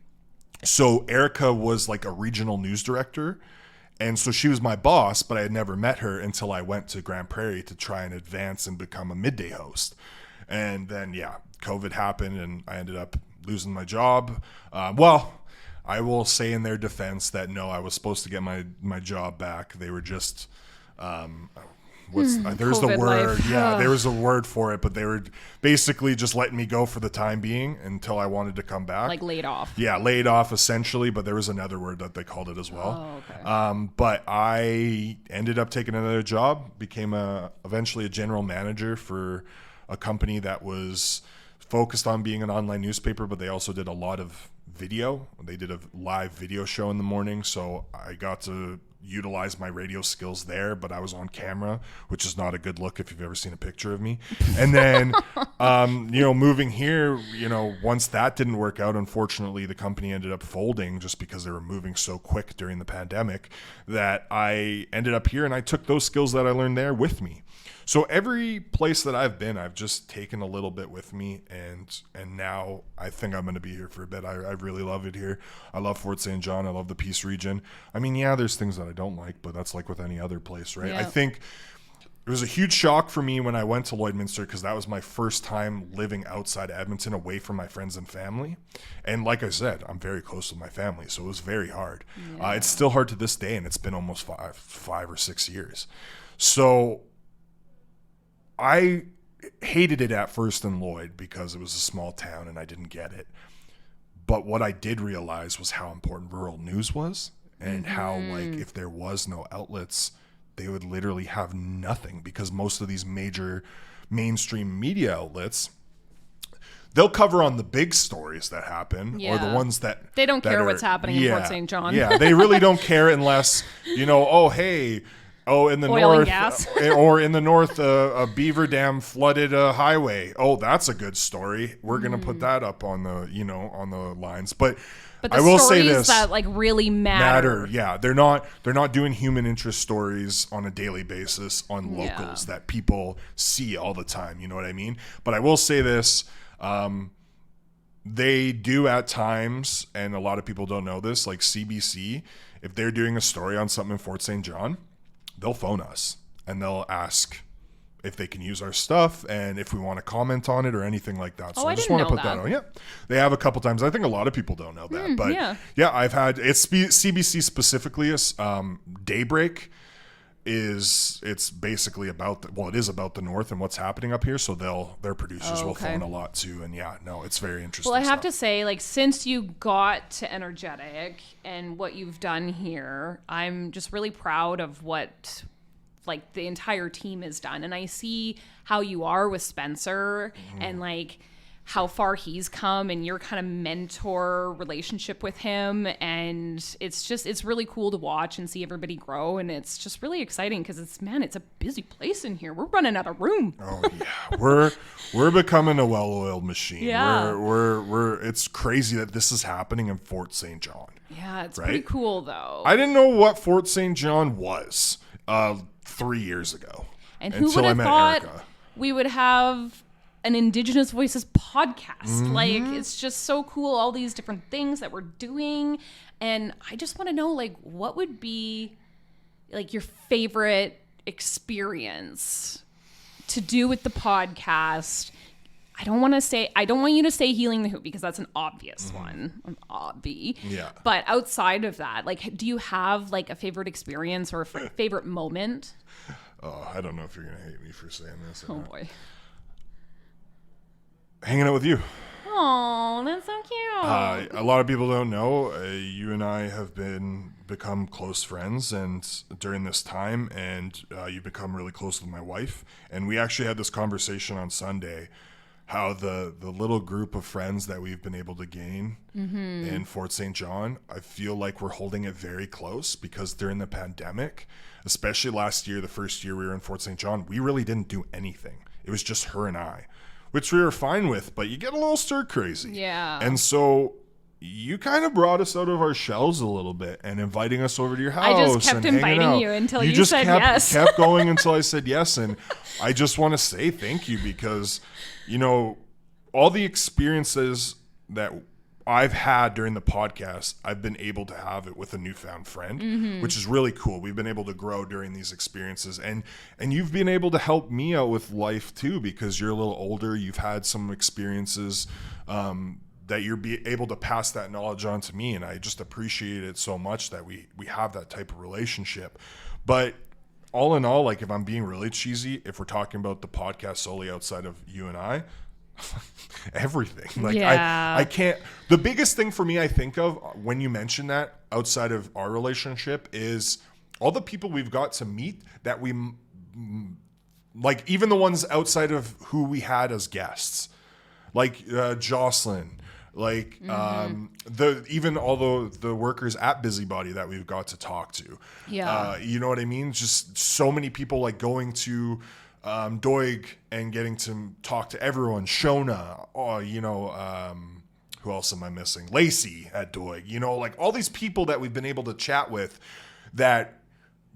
So Erica was like a regional news director. And so she was my boss, but I had never met her until I went to Grand Prairie to try and advance and become a midday host. And then, COVID happened and I ended up losing my job. I will say in their defense that no, I was supposed to get my job back. They were just, there's COVID the word. Life. Yeah, there was a word for it, but they were basically just letting me go for the time being until I wanted to come back. Like laid off. Yeah, laid off essentially, but there was another word that they called it as well. Oh, okay. But I ended up taking another job, became eventually a general manager for a company that was focused on being an online newspaper, but they also did a lot of video. They did a live video show in the morning, so I got to utilize my radio skills there, but I was on camera, which is not a good look if you've ever seen a picture of me. And then, moving here, once that didn't work out, unfortunately, the company ended up folding just because they were moving so quick during the pandemic that I ended up here and I took those skills that I learned there with me. So every place that I've been, I've just taken a little bit with me, and now I think I'm going to be here for a bit. I really love it here. I love Fort St. John. I love the Peace region. I mean, there's things that I don't like, but that's like with any other place, right? Yeah. I think it was a huge shock for me when I went to Lloydminster because that was my first time living outside Edmonton, away from my friends and family. And like I said, I'm very close with my family, so it was very hard. Yeah. It's still hard to this day, and it's been almost 5 or 6 years. So I hated it at first in Lloyd because it was a small town and I didn't get it. But what I did realize was how important rural news was, and how, like, if there was no outlets, they would literally have nothing, because most of these major mainstream media outlets, they'll cover on the big stories that happen, or the ones that they don't care what's happening in Fort St. John. Yeah, they really don't care unless, hey, Oh, in the Oil and north, gas. or in the north, a beaver dam flooded a highway. Oh, that's a good story. We're gonna put that up on the, on the lines. But But the I will stories say this: that like really matter. Yeah, they're not doing human interest stories on a daily basis on locals that people see all the time. You know what I mean? But I will say this. They do at times, and a lot of people don't know this, like CBC, if they're doing a story on something in Fort St. John, they'll phone us and they'll ask if they can use our stuff and if we want to comment on it or anything like that. So I just want to put that on. Yeah. They have a couple times. I think a lot of people don't know that. But yeah, I've had, it's CBC specifically, Daybreak it's basically about it is about the north and what's happening up here, so their producers will phone a lot too. And it's very interesting. Well, I have to say, like, since you got to Energetic and what you've done here, I'm just really proud of what like the entire team has done, and I see how you are with Spencer and like how far he's come and your kind of mentor relationship with him. And it's really cool to watch and see everybody grow. And it's just really exciting because it's a busy place in here. We're running out of room. Oh yeah. We're becoming a well-oiled machine. Yeah. It's crazy that this is happening in Fort St. John. Yeah. It's pretty cool though. I didn't know what Fort St. John was 3 years ago. And who would have thought we would have an Indigenous Voices podcast? Like, it's just so cool, all these different things that we're doing. And I just want to know, like, what would be like your favorite experience to do with the podcast? I don't want you to say healing the hoop because that's an obvious one, an obvi. Yeah. But outside of that, like, do you have like a favorite experience or a favorite moment? Oh, I don't know if you're gonna hate me for saying this. Oh boy. Hanging out with you. Oh, that's so cute. A lot of people don't know, you and I have become close friends, and during this time, and you've become really close with my wife. And we actually had this conversation on Sunday, how the little group of friends that we've been able to gain in Fort St. John, I feel like we're holding it very close because during the pandemic, especially last year, the first year we were in Fort St. John, we really didn't do anything. It was just her and I, which we were fine with, but you get a little stir crazy. Yeah. And so you kind of brought us out of our shells a little bit and inviting us over to your house. I just kept and inviting you until you just said yes. kept going until I said yes. And I just want to say thank you because, all the experiences that I've had during the podcast, I've been able to have it with a newfound friend, which is really cool. We've been able to grow during these experiences, and you've been able to help me out with life too, because you're a little older. You've had some experiences that you're able to pass that knowledge on to me, and I just appreciate it so much that we have that type of relationship. But all in all, like, if I'm being really cheesy, if we're talking about the podcast solely outside of you and I, everything. Like, I can't. The biggest thing for me I think of when you mention that outside of our relationship is all the people we've got to meet that we like, even the ones outside of who we had as guests, like Jocelyn, like even all the workers at Busybody that we've got to talk to. Yeah. You know what I mean? Just so many people, like going to Doig and getting to talk to everyone. Shona, who else am I missing? Lacey at Doig, like all these people that we've been able to chat with that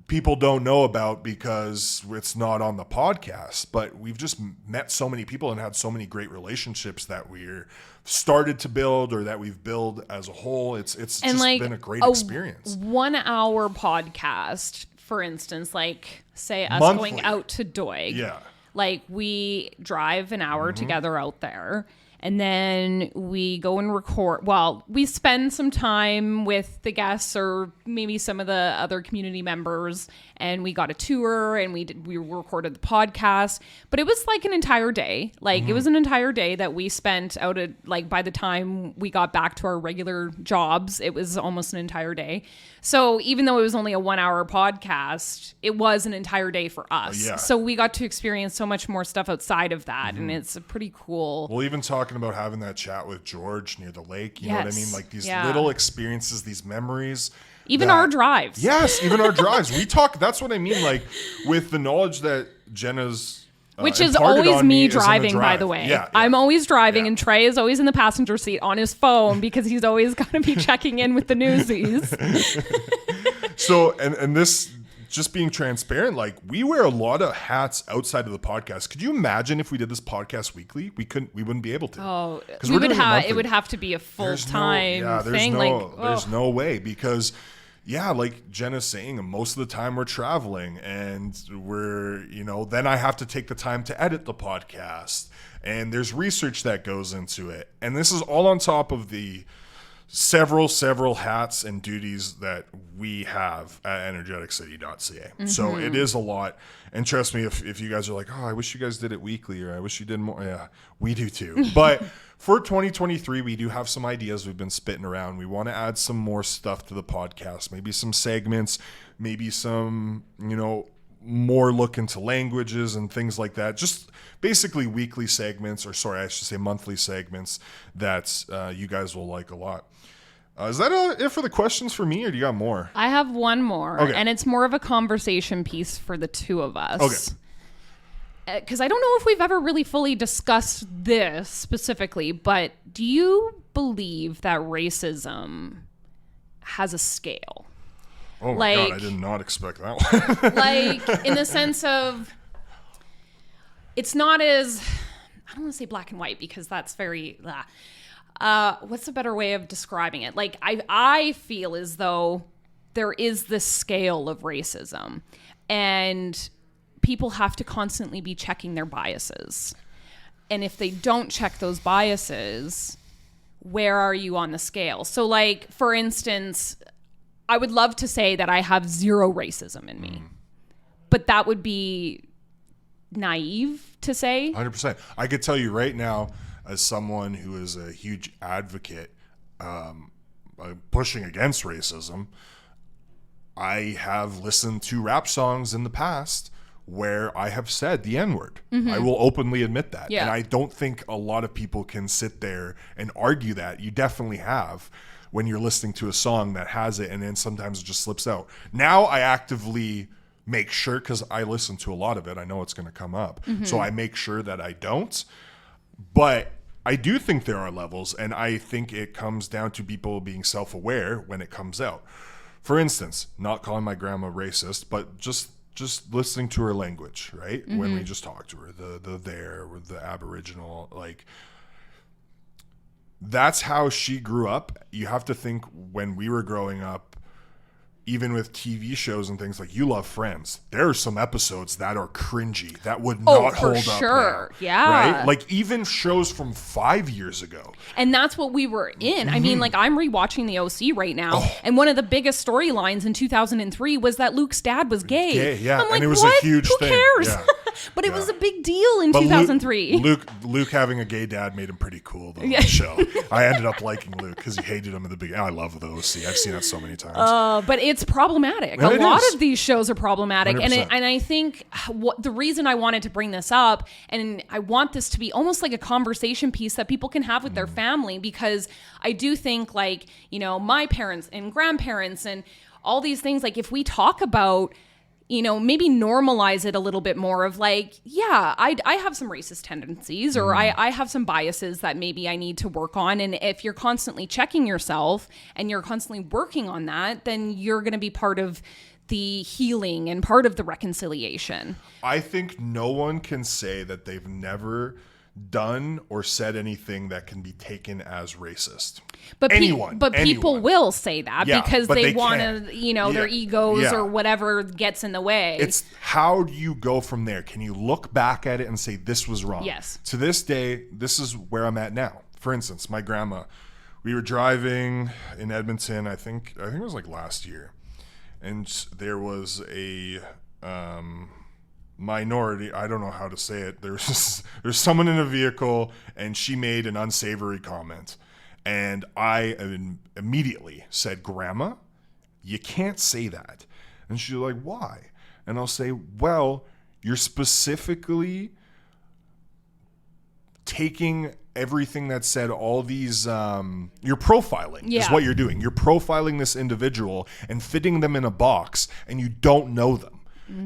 people don't know about because it's not on the podcast, but we've just met so many people and had so many great relationships that we're started to build or that we've built as a whole. It's just like been a great experience. 1 hour podcast, for instance, like say us Monthly. going out to Doig. Yeah. Like we drive an hour together out there. And then we go and record. Well, we spend some time with the guests or maybe some of the other community members, and we got a tour and we recorded the podcast. But it was like an entire day. Like it was an entire day that we spent out at, like, by the time we got back to our regular jobs, it was almost an entire day. So even though it was only a 1 hour podcast, it was an entire day for us. Yeah. So we got to experience so much more stuff outside of that, and it's a pretty cool. We'll even talk talking about having that chat with George near the lake. You know what I mean? Like these Yeah. little experiences, these memories. Even our drives. Yes, even our drives. We talk. That's what I mean. Like with the knowledge that Jenna's. Which is imparted always on me is in the driving, by drive. the way. Yeah, I'm always driving, Yeah. and Trey is always in the passenger seat on his phone because he's always going to be checking in with the newsies. So, and this, just being transparent, like we wear a lot of hats outside of the podcast. Could you imagine if we did this podcast weekly? We wouldn't be able to. Oh, 'Cause we we're would doing it have. monthly. It would have to be a full There's time thing. There's no way because, yeah, like Jenna's saying, most of the time we're traveling and we're, then I have to take the time to edit the podcast and there's research that goes into it. And this is all on top of the several hats and duties that we have at Energeticcity.ca. So it is a lot. And trust me, if you guys are like, oh, I wish you guys did it weekly or I wish you did more. Yeah, we do too. But for 2023, we do have some ideas we've been spitting around. We want to add some more stuff to the podcast, maybe some segments, maybe some, more look into languages and things like that. Just basically weekly segments, or sorry, I should say monthly segments that you guys will like a lot. Is that it for the questions for me, or do you got more? I have one more, Okay. and it's more of a conversation piece for the two of us. Okay. Because I don't know if we've ever really fully discussed this specifically, but do you believe that racism has a scale? Oh my God, Like- I did not expect that one. Like, in the sense of, it's not as, I don't want to say black and white because that's very, what's a better way of describing it? Like, I feel as though there is this scale of racism and people have to constantly be checking their biases. And if they don't check those biases, where are you on the scale? So, like, for instance, I would love to say that I have zero racism in me, but that would be naive to say. 100%. I could tell you right now, as someone who is a huge advocate pushing against racism, I have listened to rap songs in the past where I have said the N-word. I will openly admit that. Yeah. And I don't think a lot of people can sit there and argue that. You definitely have when you're listening to a song that has it, and then sometimes it just slips out. Now I actively make sure, because I listen to a lot of it, I know it's going to come up. So I make sure that I don't. But I do think there are levels, and I think it comes down to people being self-aware when it comes out. For instance, not calling my grandma racist, but just listening to her language, right? When we just talked to her, the there, or the Aboriginal, like, that's how she grew up. You have to think when we were growing up, even with TV shows and things like You Love Friends, there are some episodes that are cringy that would not for hold sure. up now, Yeah. right? Like even shows from 5 years ago. And that's what we were in. I mean, like, I'm rewatching the OC right now, and one of the biggest storylines in 2003 was that Luke's dad was gay. Gay, yeah. I'm like, And it was what? a huge Who thing. cares? Yeah. But it Yeah. was a big deal in But 2003. Luke having a gay dad made him pretty cool, though, on the show. I ended up liking Luke because he hated him in the beginning. I love the OC. I've seen that so many times. But it's problematic. Yeah, A it lot is. of these shows are problematic, and 100%. I think the reason I wanted to bring this up, and I want this to be almost like a conversation piece that people can have with their family, because I do think, like, my parents and grandparents and all these things, like, if we talk about, maybe normalize it a little bit more of like, yeah, I have some racist tendencies, or I have some biases that maybe I need to work on. And if you're constantly checking yourself and you're constantly working on that, then you're going to be part of the healing and part of the reconciliation. I think no one can say that they've never done or said anything that can be taken as racist. But anyone, people will say that Yeah, because but they they want can't. to, their egos Yeah. or whatever gets in the way. It's how do you go from there? Can you look back at it and say this was wrong? Yes. To this day, this is where I'm at now. For instance, my grandma, we were driving in Edmonton, I think it was like last year, and there was a minority, I don't know how to say it, there's someone in a vehicle and she made an unsavory comment, and I immediately said, "Grandma, you can't say that." And she's like, "Why?" And I'll say, "Well, you're specifically taking everything that's said, all these, you're profiling is Yeah. what you're doing. You're profiling this individual and fitting them in a box, and you don't know them.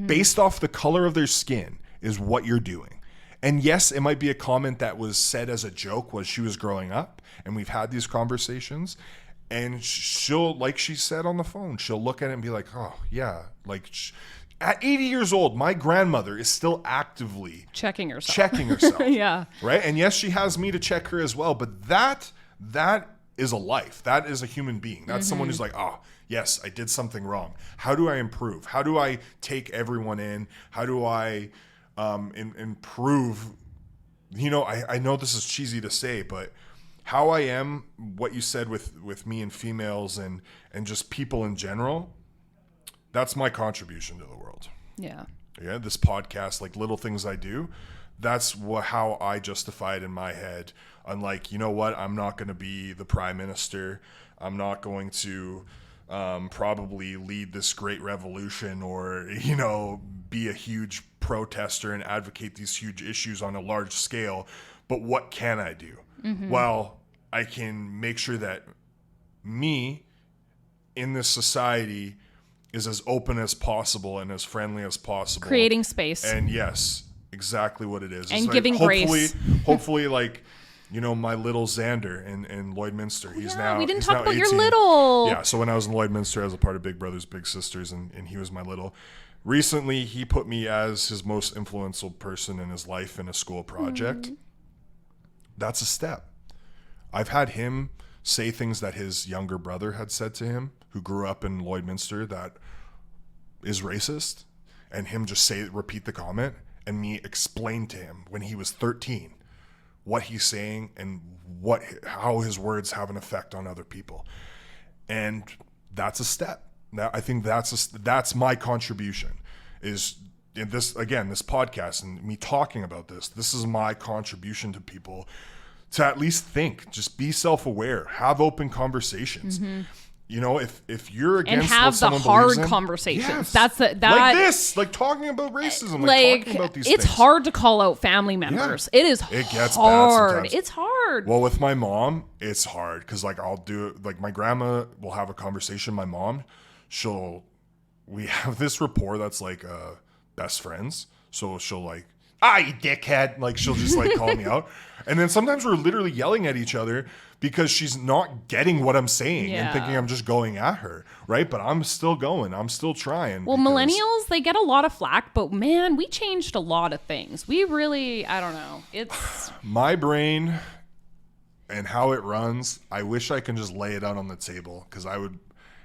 Based off the color of their skin is what you're doing. And yes, it might be a comment that was said as a joke when she was growing up, and we've had these conversations, and she'll, like she said on the phone, she'll look at it and be like, oh yeah, like at 80 years old, my grandmother is still actively Checking herself. Yeah. Right? And yes, she has me to check her as well, but that is a life. That is a human being. That's someone who's like, oh, yes, I did something wrong. How do I improve? How do I take everyone in? How do I improve? You know, I know this is cheesy to say, but how I am, what you said with me and females and just people in general, that's my contribution to the world. Yeah. Yeah, this podcast, like little things I do, that's how I justify it in my head. Unlike, you know what, I'm not going to be the prime minister. I'm not going to probably lead this great revolution or, you know, be a huge protester and advocate these huge issues on a large scale. But what can I do? Well, I can make sure that me in this society is as open as possible and as friendly as possible. Creating space. And yes, exactly what it is. And it's giving grace. Hopefully, like, you know, my little Xander in Lloydminster. He's now we didn't he's talk now about 18. your little. Yeah, so when I was in Lloydminster, I was a part of Big Brothers Big Sisters, and he was my little. Recently, he put me as his most influential person in his life in a school project. That's a step. I've had him say things that his younger brother had said to him, who grew up in Lloydminster, that is racist, and him just repeat the comment, and me explain to him when he was 13 what he's saying and how his words have an effect on other people. And that's a step. Now, I think that's my contribution, is in this podcast and me talking about this. This is my contribution to people, to at least think, just be self-aware, have open conversations. You know, if you're against and have what the someone hard believes in, conversations. yes. That like this, like talking about racism, like talking about these it's things. hard to call out family members. Yeah. It is It gets bad hard. sometimes. It's hard. Well, with my mom, it's hard because like I'll do it. Like my grandma will have a conversation. My mom, we have this rapport that's like best friends. So she'll like, you dickhead. Like she'll just like call me out. And then sometimes we're literally yelling at each other because she's not getting what I'm saying and thinking I'm just going at her, right? But I'm still going. I'm still trying. Well, millennials, they get a lot of flack, but man, we changed a lot of things. We really, I don't know. It's my brain and how it runs. I wish I can just lay it out on the table, because I would,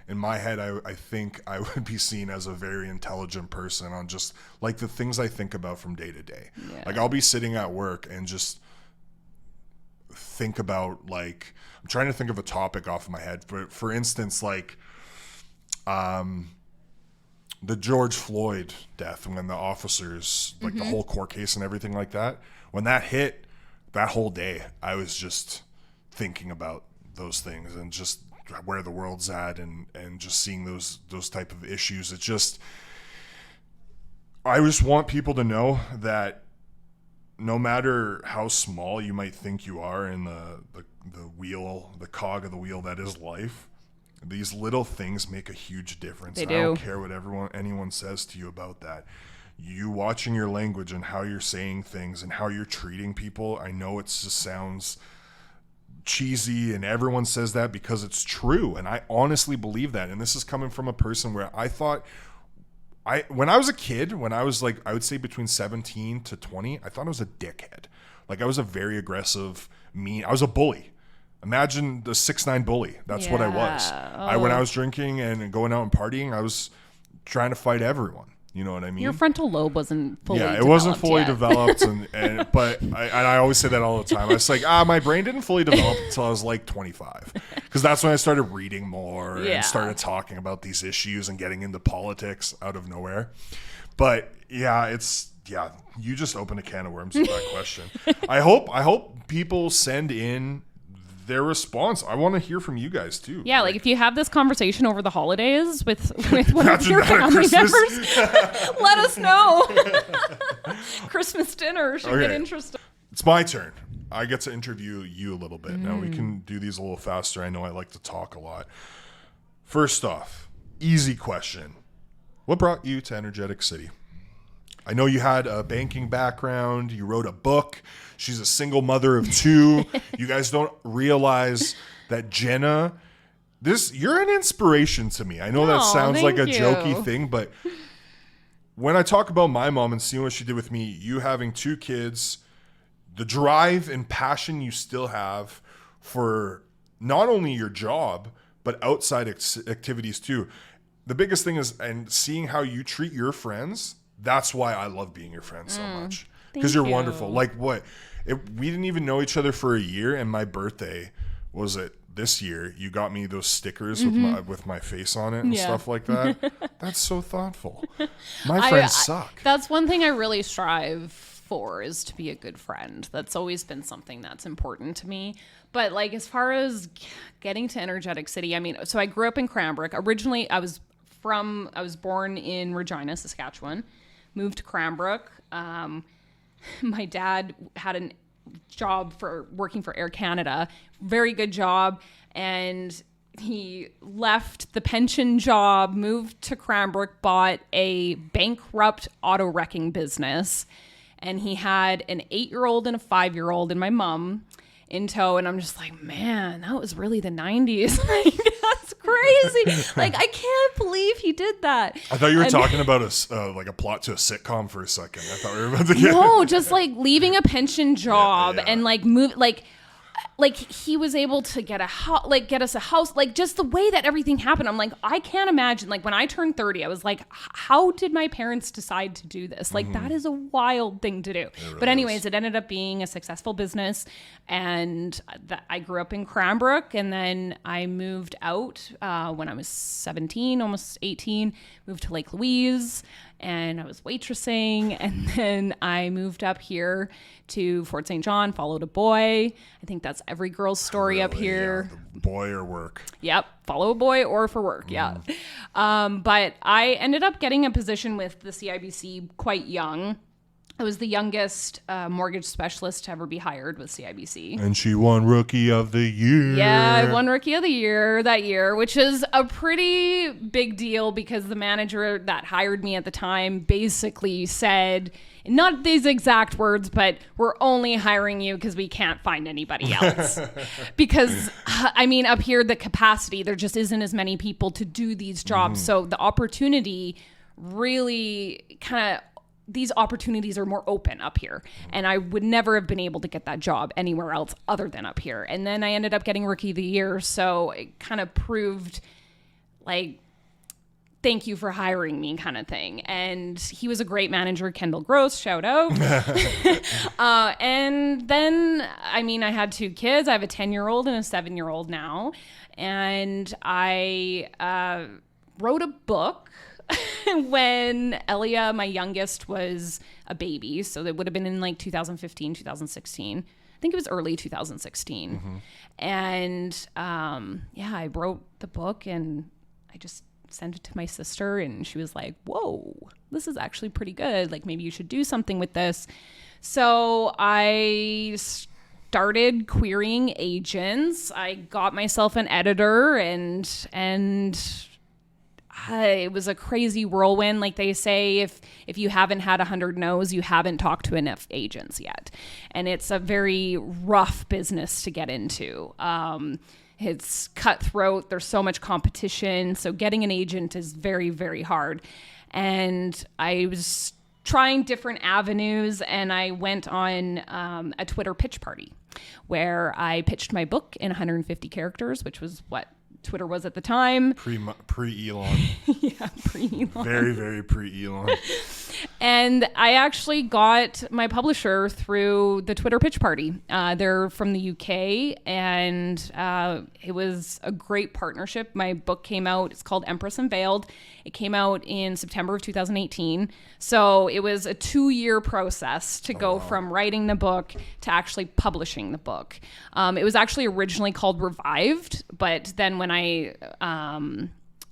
in my head, I think I would be seen as a very intelligent person on just like the things I think about from day to day. Yeah. Like I'll be sitting at work and just think about, like, I'm trying to think of a topic off of my head. For instance, like the George Floyd death, when the officers, like the whole court case and everything like that, when that hit, that whole day, I was just thinking about those things and just where the world's at and just seeing those type of issues. It's just, I just want people to know that no matter how small you might think you are in the wheel, the cog of the wheel that is life, these little things make a huge difference. They do. I don't care what anyone says to you about that. You watching your language and how you're saying things and how you're treating people, I know it just sounds cheesy and everyone says that because it's true, and I honestly believe that. And this is coming from a person where I thought, when I was a kid, when I was like, I would say between 17 to 20, I thought I was a dickhead. Like I was a very aggressive, mean, I was a bully. Imagine the 6'9" bully. That's what I was. When I was drinking and going out and partying, I was trying to fight everyone. You know what I mean? your frontal lobe wasn't fully developed. Yeah, it wasn't fully yet. developed. But I always say that all the time. I was like, my brain didn't fully develop until I was like 25. Because that's when I started reading more and started talking about these issues and getting into politics out of nowhere. But yeah, you just opened a can of worms with that question. I hope people send in their response. I want to hear from you guys too. Yeah, like if you have this conversation over the holidays with one of your family members, let us know. Christmas dinner should get interesting. It's my turn. I get to interview you a little bit. Now we can do these a little faster. I know I like to talk a lot. First off, easy question. What brought you to Energetic City? I know you had a banking background. You wrote a book. She's a single mother of 2. You guys don't realize that Jenna, you're an inspiration to me. I know that sounds like a jokey thing, but when I talk about my mom and seeing what she did with me, you having 2 kids, the drive and passion you still have for not only your job, but outside activities too. The biggest thing is, and seeing how you treat your friends, that's why I love being your friend so much. Because you're wonderful. Like what? We didn't even know each other for a year, and my birthday was it this year. You got me those stickers with my face on it and stuff like that. That's so thoughtful. My friends suck. That's one thing I really strive for, is to be a good friend. That's always been something that's important to me. But like, as far as getting to Energetic City, I mean, so I grew up in Cranbrook. Originally, I was born in Regina, Saskatchewan. Moved to Cranbrook. My dad had a job working for Air Canada, very good job, and he left the pension job, moved to Cranbrook, bought a bankrupt auto wrecking business, and he had an 8-year-old and a 5-year-old and my mom in tow, and I'm just like, man, that was really the 90s. Like, that's crazy. Like, I can't believe he did that. I thought you were talking about a plot to a sitcom for a second. I thought we were about to get no, just like leaving a pension job and like move like he was able to get us a house, like just the way that everything happened. I'm like, I can't imagine. Like when I turned 30, I was like, how did my parents decide to do this? Like that is a wild thing to do. Really but anyways, it ended up being a successful business, and I grew up in Cranbrook, and then I moved out when I was 17, almost 18, moved to Lake Louise, and I was waitressing, and then I moved up here to Fort St. John, followed a boy. I think that's every girl's story up here. Yeah, the boy or work. Yep, follow a boy or for work, yeah. But I ended up getting a position with the CIBC quite young. I was the youngest mortgage specialist to ever be hired with CIBC. And she won Rookie of the Year. Yeah, I won Rookie of the Year that year, which is a pretty big deal because the manager that hired me at the time basically said, not these exact words, but we're only hiring you because we can't find anybody else. Because, I mean, up here, the capacity, there just isn't as many people to do these jobs. So the opportunity really these opportunities are more open up here. And I would never have been able to get that job anywhere else other than up here. And then I ended up getting Rookie of the Year. So it kind of proved like, thank you for hiring me kind of thing. And he was a great manager, Kendall Gross, shout out. And then, I mean, I had 2 kids. I have a 10-year-old and a 7-year-old now. And I wrote a book when Elia, my youngest, was a baby. So that would have been in like 2015, 2016. I think it was early 2016. And I wrote the book, and I just sent it to my sister, and she was like, whoa, this is actually pretty good. Like, maybe you should do something with this. So I started querying agents. I got myself an editor, and it was a crazy whirlwind. Like they say, if you haven't had 100 no's, you haven't talked to enough agents yet. And it's a very rough business to get into. It's cutthroat. There's so much competition. So getting an agent is very, very hard. And I was trying different avenues, and I went on a Twitter pitch party where I pitched my book in 150 characters, which was what Twitter was at the time. Pre-Elon. Yeah, pre-Elon. Very, very pre-Elon. And I actually got my publisher through the Twitter pitch party. They're from the UK, and it was a great partnership. My book came out. It's called Empress Unveiled. It came out in September of 2018. So it was a 2-year process to go from writing the book to actually publishing the book. It was actually originally called Revived, but then when I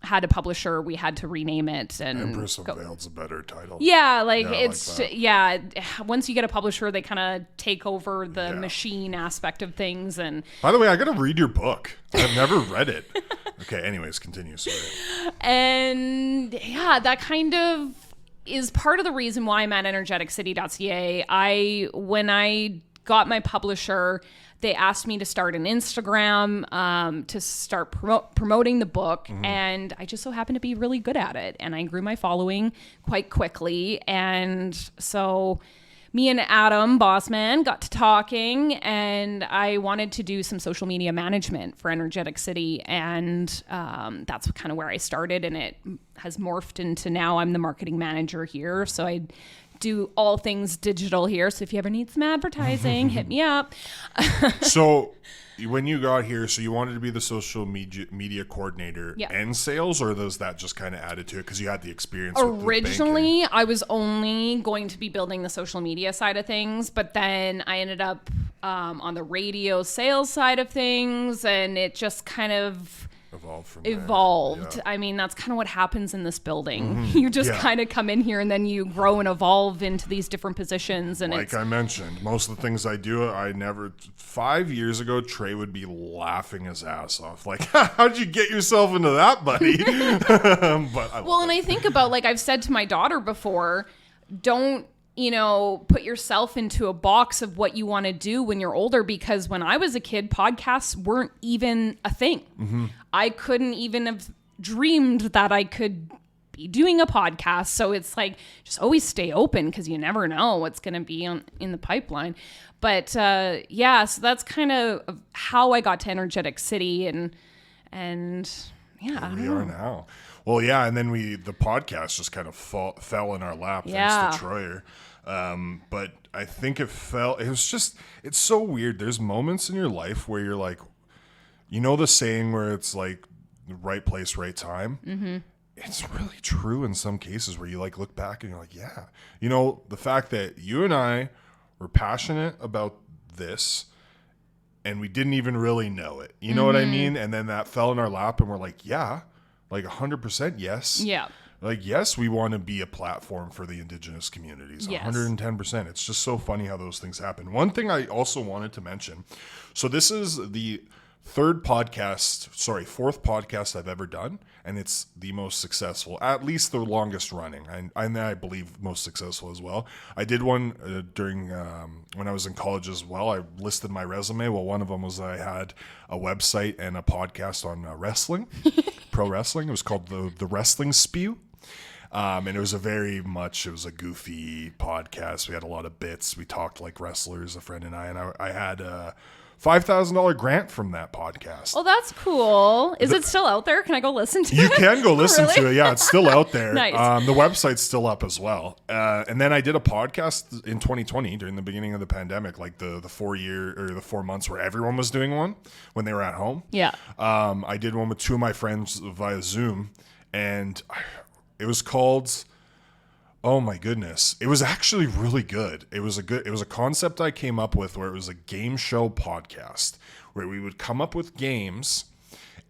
had a publisher, we had to rename it. And Empress Unveiled's a better title. Yeah, like Yeah, I it's like that. yeah. Once you get a publisher, they kind of take over the machine aspect of things. And By the way, I got to read your book. I've never read it. Okay, anyways, continue. Sorry. And yeah, that kind of is part of the reason why I'm at Energeticcity.ca. When I got my publisher, they asked me to start an Instagram to start promoting the book. And I just so happened to be really good at it. And I grew my following quite quickly. And so me and Adam, boss man, got to talking, and I wanted to do some social media management for Energetic City. And that's kind of where I started. And it has morphed into now I'm the marketing manager here. So I do all things digital here. So if you ever need some advertising, hit me up. So when you got here, so you wanted to be the social media coordinator and sales, or was that just kind of added to it because you had the experience with Originally, I was only going to be building the social media side of things, but then I ended up on the radio sales side of things, and it just kind of evolved. Yeah. I mean, that's kind of what happens in this building. You just kind of come in here and then you grow and evolve into these different positions. And like I mentioned, most of the things I do, 5 years ago, Tre would be laughing his ass off. Like, how'd you get yourself into that, buddy? But I think about, like I've said to my daughter before, don't, put yourself into a box of what you want to do when you're older, because when I was a kid, podcasts weren't even a thing. I couldn't even have dreamed that I could be doing a podcast. So it's like, just always stay open, because you never know what's going to be in the pipeline. But so that's kind of how I got to Energetic City, and yeah. We are now. Well, yeah, and then the podcast just kind of fell in our lap thanks to Troyer. But I think it's so weird. There's moments in your life where you're like, the saying where it's like the right place, right time. It's really true in some cases where you like look back and you're like, yeah, the fact that you and I were passionate about this and we didn't even really know it. You know what I mean? And then that fell in our lap and we're like, yeah, like 100% yes. Yeah. Like, yes, we want to be a platform for the Indigenous communities. Yes. 110%. It's just so funny how those things happen. One thing I also wanted to mention. So this is the fourth podcast I've ever done. And it's the most successful, at least the longest running. And I believe most successful as well. I did one during when I was in college as well. I listed my resume. Well, one of them was I had a website and a podcast on wrestling, pro wrestling. It was called the Wrestling Spew. And it was a goofy podcast. We had a lot of bits. We talked like wrestlers, a friend and I had a $5,000 grant from that podcast. Oh, that's cool. Is it still out there? Can I go listen to it? You can go listen Really? to it. Yeah, it's still out there. Nice. The website's still up as well. And then I did a podcast in 2020 during the beginning of the pandemic, like the 4 months where everyone was doing one when they were at home. Yeah. I did one with two of my friends via Zoom, and it was called, oh my goodness, it was actually really good. It was a concept I came up with where it was a game show podcast where we would come up with games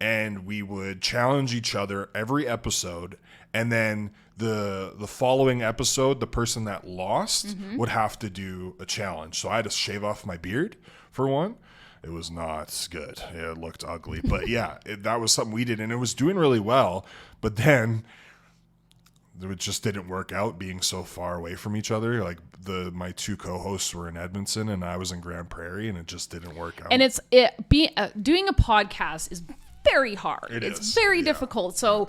and we would challenge each other every episode. And then the following episode, the person that lost would have to do a challenge. So I had to shave off my beard for one. It was not good. It looked ugly. But yeah, that was something we did, and it was doing really well. But then it just didn't work out being so far away from each other. Like my two co-hosts were in Edmonton and I was in Grand Prairie, and it just didn't work out. And doing a podcast is very hard. It's very difficult. So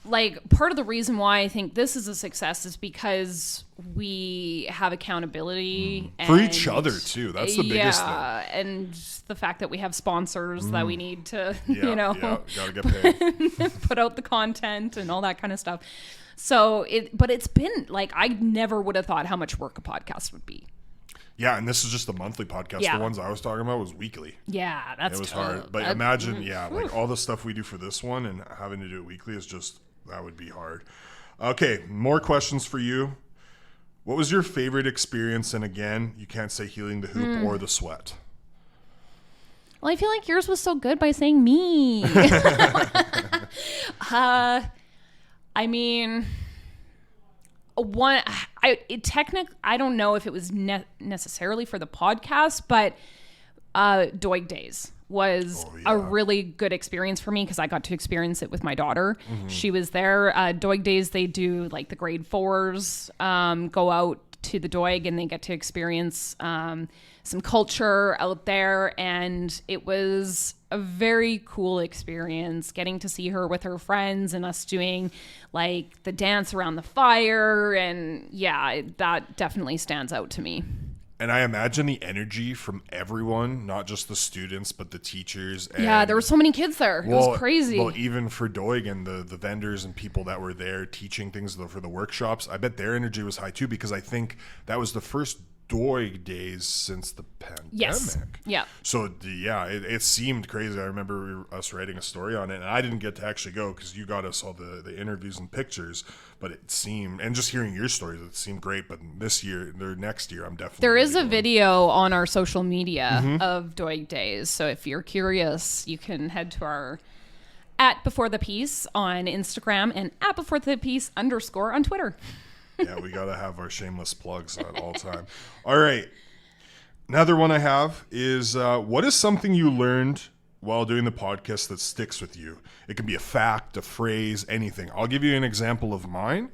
like part of the reason why I think this is a success is because we have accountability for each other too. That's the biggest thing. And the fact that we have sponsors that we need to, gotta get paid. put out the content and all that kind of stuff. So it's been like, I never would have thought how much work a podcast would be. Yeah, and this is just a monthly podcast. Yeah. The ones I was talking about was weekly. Yeah, that's it was hard. But imagine, like all the stuff we do for this one and having to do it weekly is just, that would be hard. Okay, more questions for you. What was your favorite experience? And again, you can't say healing the hoop or the sweat. Well, I feel like yours was so good by saying me. I mean, I don't know if it was necessarily for the podcast, but Doig Days was a really good experience for me because I got to experience it with my daughter. She was there. Doig Days, they do like the grade 4s go out to the Doig and they get to experience some culture out there, and it was a very cool experience getting to see her with her friends and us doing like the dance around the fire, and yeah, that definitely stands out to me. And I imagine the energy from everyone, not just the students, but the teachers. And yeah, there were so many kids there. It was crazy. Well, even for Doig and the vendors and people that were there teaching things for the workshops, I bet their energy was high too, because I think that was the first Doig Days since the pandemic. Yes. Yeah. So it seemed crazy. I remember us writing a story on it, and I didn't get to actually go because you got us all the interviews and pictures. But it seemed, and just hearing your stories, it seemed great. But this year or next year, I'm definitely there is a video on our social media of Doig Days. So if you're curious, you can head to our @BeforeThePiece on Instagram and @BeforeThePiece _ on Twitter. Yeah, we got to have our shameless plugs at all time. All right. Another one I have is what is something you learned while doing the podcast that sticks with you? It can be a fact, a phrase, anything. I'll give you an example of mine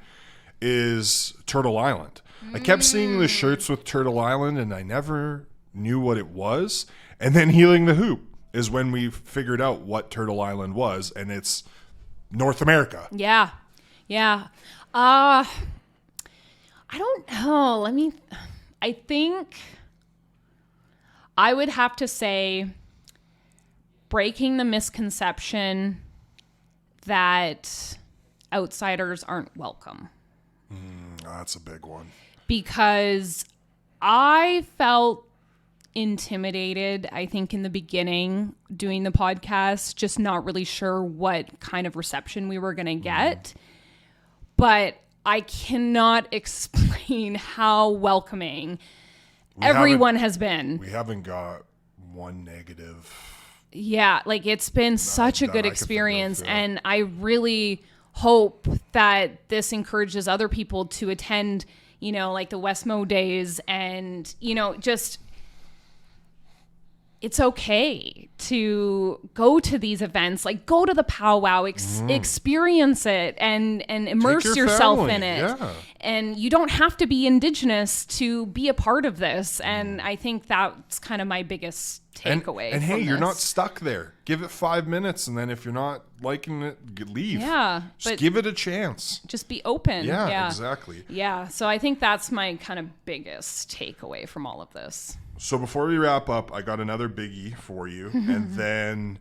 is Turtle Island. I kept seeing the shirts with Turtle Island and I never knew what it was. And then Healing the Hoop is when we figured out what Turtle Island was, and it's North America. Yeah. Yeah. I don't know. I think I would have to say breaking the misconception that outsiders aren't welcome. That's a big one. Because I felt intimidated, I think, in the beginning doing the podcast, just not really sure what kind of reception we were going to get. But I cannot explain how welcoming everyone has been. We haven't got one negative. Yeah, like it's been such a good experience, and I really hope that this encourages other people to attend, like the Westmo Days, and, just it's okay to go to these events, like go to the powwow, experience it and immerse yourself in it. Yeah. And you don't have to be Indigenous to be a part of this. And I think that's kind of my biggest takeaway. And hey, you're not stuck there. Give it 5 minutes. And then if you're not liking it, leave. Yeah. Just give it a chance. Just be open. Yeah, exactly. Yeah. So I think that's my kind of biggest takeaway from all of this. So before we wrap up, I got another biggie for you, and then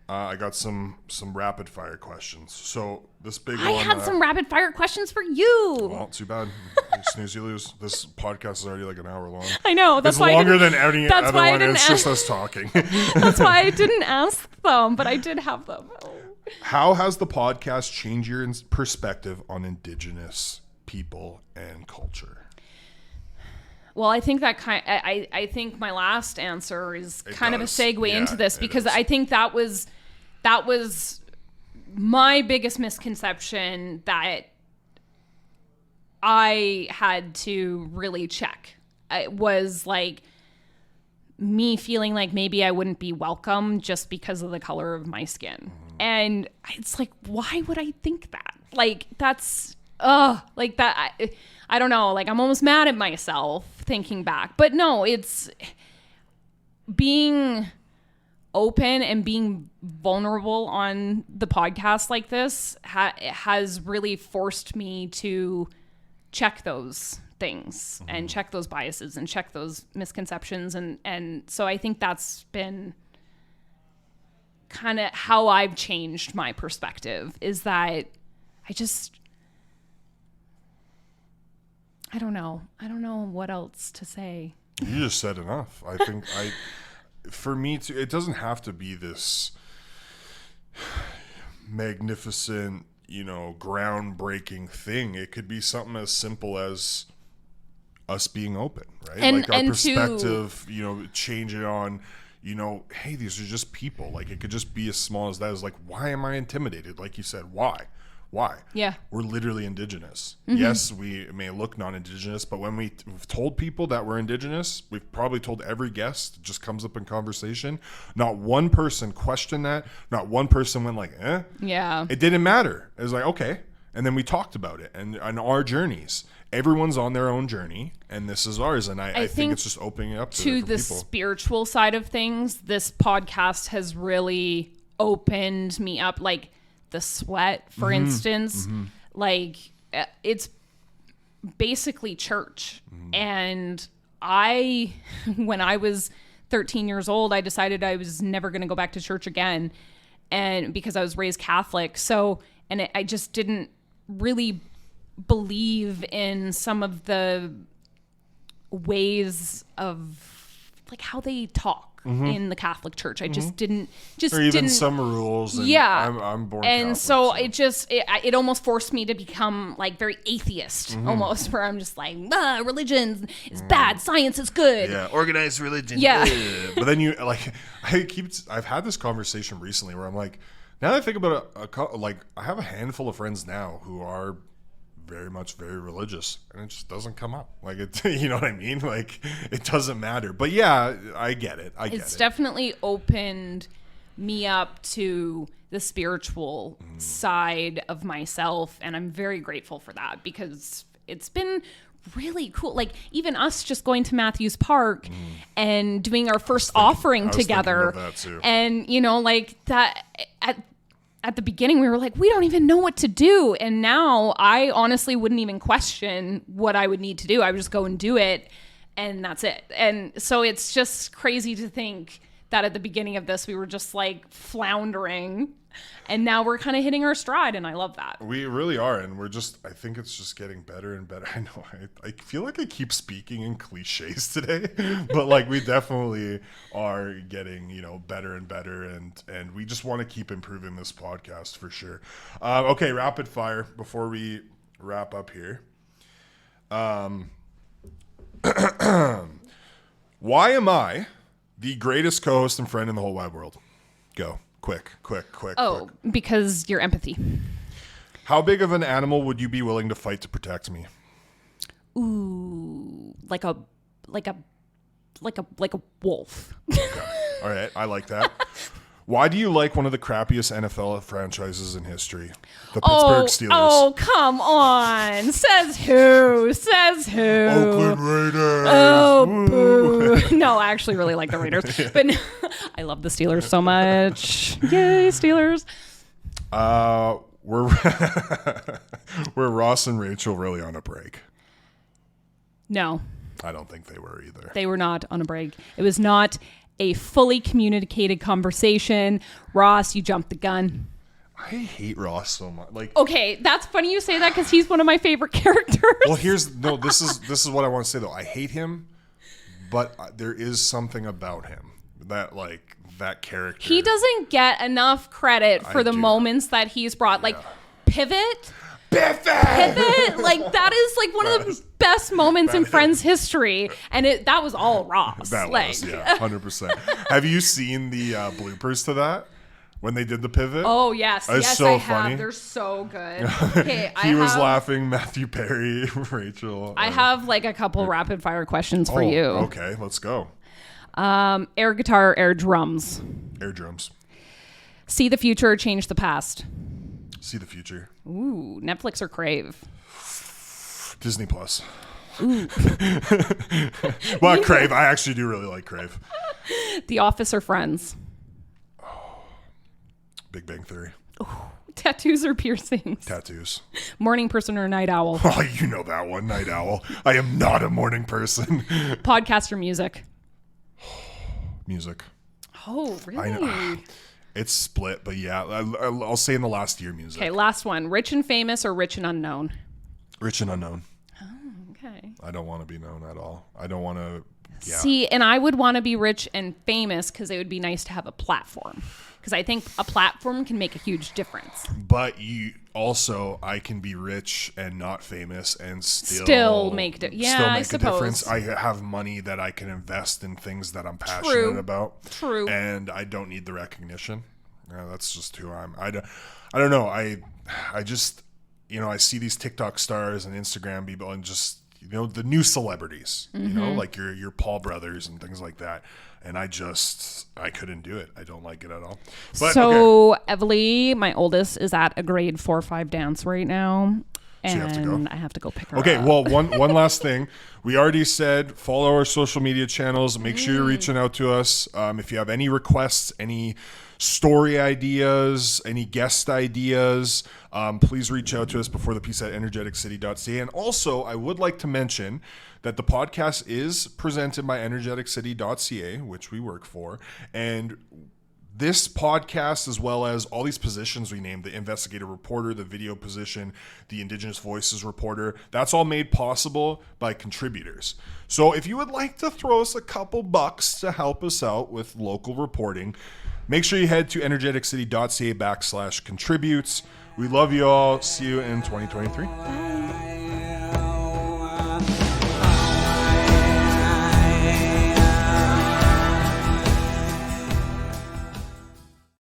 I got some rapid fire questions. So this big one. I had some rapid fire questions for you. Well, too bad. You snooze, you lose. This podcast is already like an hour long. I know. That's it's why longer than any other one. It's just us talking. That's why I didn't ask them, but I did have them. How has the podcast changed your perspective on Indigenous people and culture? Well, I think that I think my last answer is kind of a segue into this, because I think that was my biggest misconception that I had to really check. It was like me feeling like maybe I wouldn't be welcome just because of the color of my skin. And it's like, why would I think that? Like, that's like that. I don't know, like I'm almost mad at myself thinking back. But no, it's being open and being vulnerable on the podcast like this has really forced me to check those things and check those biases and check those misconceptions. And so I think that's been kind of how I've changed my perspective, is that I don't know what else to say. You just said enough. I think for me too, it doesn't have to be this magnificent, groundbreaking thing. It could be something as simple as us being open, right? And, like our and perspective, changing on, you know, hey, these are just people. Like, it could just be as small as that. Is like, why am I intimidated? Like you said, why? Yeah. We're literally Indigenous. Yes, we may look non-Indigenous, but when we've told people that we're Indigenous, we've probably told every guest, it just comes up in conversation. Not one person questioned that. Not one person went like, eh. Yeah. It didn't matter. It was like, okay. And then we talked about it and on our journeys. Everyone's on their own journey, and this is ours. And I think it's just opening up to the people. Spiritual side of things. This podcast has really opened me up. Like the sweat, for instance, like it's basically church. And when I was 13 years old, I decided I was never going to go back to church again, and because I was raised Catholic. So, and I just didn't really believe in some of the ways of like how they talk in the Catholic Church. I just didn't or even some rules. And yeah. I'm born and Catholic, so it almost forced me to become like very atheist almost, where I'm just like, religion is bad, science is good. Yeah, organized religion. Yeah. But then you like, I've had this conversation recently where I'm like, now that I think about like I have a handful of friends now who are very religious, and it just doesn't come up. Like, it, you know what I mean? Like, it doesn't matter. But yeah, I get it. It's definitely opened me up to the spiritual side of myself, and I'm very grateful for that, because it's been really cool. Like, even us just going to Matthews Park and doing our first offering together. Of that too. And, you know, like that at the beginning we were like, we don't even know what to do. And now I honestly wouldn't even question what I would need to do. I would just go and do it, and that's it. And so it's just crazy to think that at the beginning of this, we were just like floundering, and now we're kind of hitting our stride. And I love that. We really are. And I think it's just getting better and better. I know I feel like I keep speaking in cliches today, but like we definitely are getting, you know, better and better. And we just want to keep improving this podcast for sure. Okay. Rapid fire before we wrap up here. Why am I the greatest co-host and friend in the whole wide world? Go. Quick. Oh, because you're empathy. How big of an animal would you be willing to fight to protect me? Ooh, like a wolf. Okay. All right. I like that. Why do you like one of the crappiest NFL franchises in history? The Pittsburgh Steelers. Oh, come on. Says who? Oakland Raiders. Oh, boo. No, I actually really like the Raiders. But no, I love the Steelers so much. Yay, Steelers. Were Ross and Rachel really on a break? No. I don't think they were either. They were not on a break. It was not a fully communicated conversation. Ross, you jumped the gun. I hate Ross so much. Like, okay, that's funny you say that, because he's one of my favorite characters. Well, this is what I want to say though. I hate him, but there is something about him that character. He doesn't get enough credit for the moments that he's brought. Like Pivot. Like that is like one of the best moments in Friends history, and that was all Ross. That was 100%. Have you seen the bloopers to that when they did the pivot? Oh yes, it's so I funny. have. They're so good. Okay, he was laughing. Matthew Perry, Rachel. I have like a couple rapid fire questions for you. Okay, let's go. Air guitar, or air drums? Air drums. See the future or change the past? See the future. Ooh, Netflix or Crave? Disney Plus. Ooh. Well, Crave. I actually do really like Crave. The Office or Friends? Big Bang Theory. Ooh. Tattoos or piercings? Tattoos. Morning person or night owl? Oh, you know that one, night owl. I am not a morning person. Podcast or music? Music. Oh, really? I know. It's split, but yeah, I'll say in the last year, music. Okay, last one. Rich and famous or rich and unknown? Rich and unknown. Oh, okay. I don't want to be known at all. I don't want to. Yeah. See, and I would want to be rich and famous because it would be nice to have a platform. because I think a platform can make a huge difference. But I can be rich and not famous and still make I a suppose. difference. I have money that I can invest in things that I'm passionate about. True. And I don't need the recognition. That's just who I am. I don't know. I just, I see these TikTok stars and Instagram people and just, the new celebrities, like your Paul brothers and things like that. And I couldn't do it. I don't like it at all. But, so Evely, my oldest, is at a grade 4 or 5 dance right now. And you have to go? I have to go pick her Okay, up. well, one last thing. We already said follow our social media channels. Make sure you're reaching out to us. If you have any requests, any story ideas, any guest ideas, please reach out to us before the piece at Energeticcity.ca. And also, I would like to mention that the podcast is presented by Energeticcity.ca, which we work for. And this podcast, as well as all these positions we named, the investigative reporter, the video position, the Indigenous Voices reporter, that's all made possible by contributors. So if you would like to throw us a couple bucks to help us out with local reporting, make sure you head to Energeticcity.ca /contributes. We love you all. See you in 2023. Bye.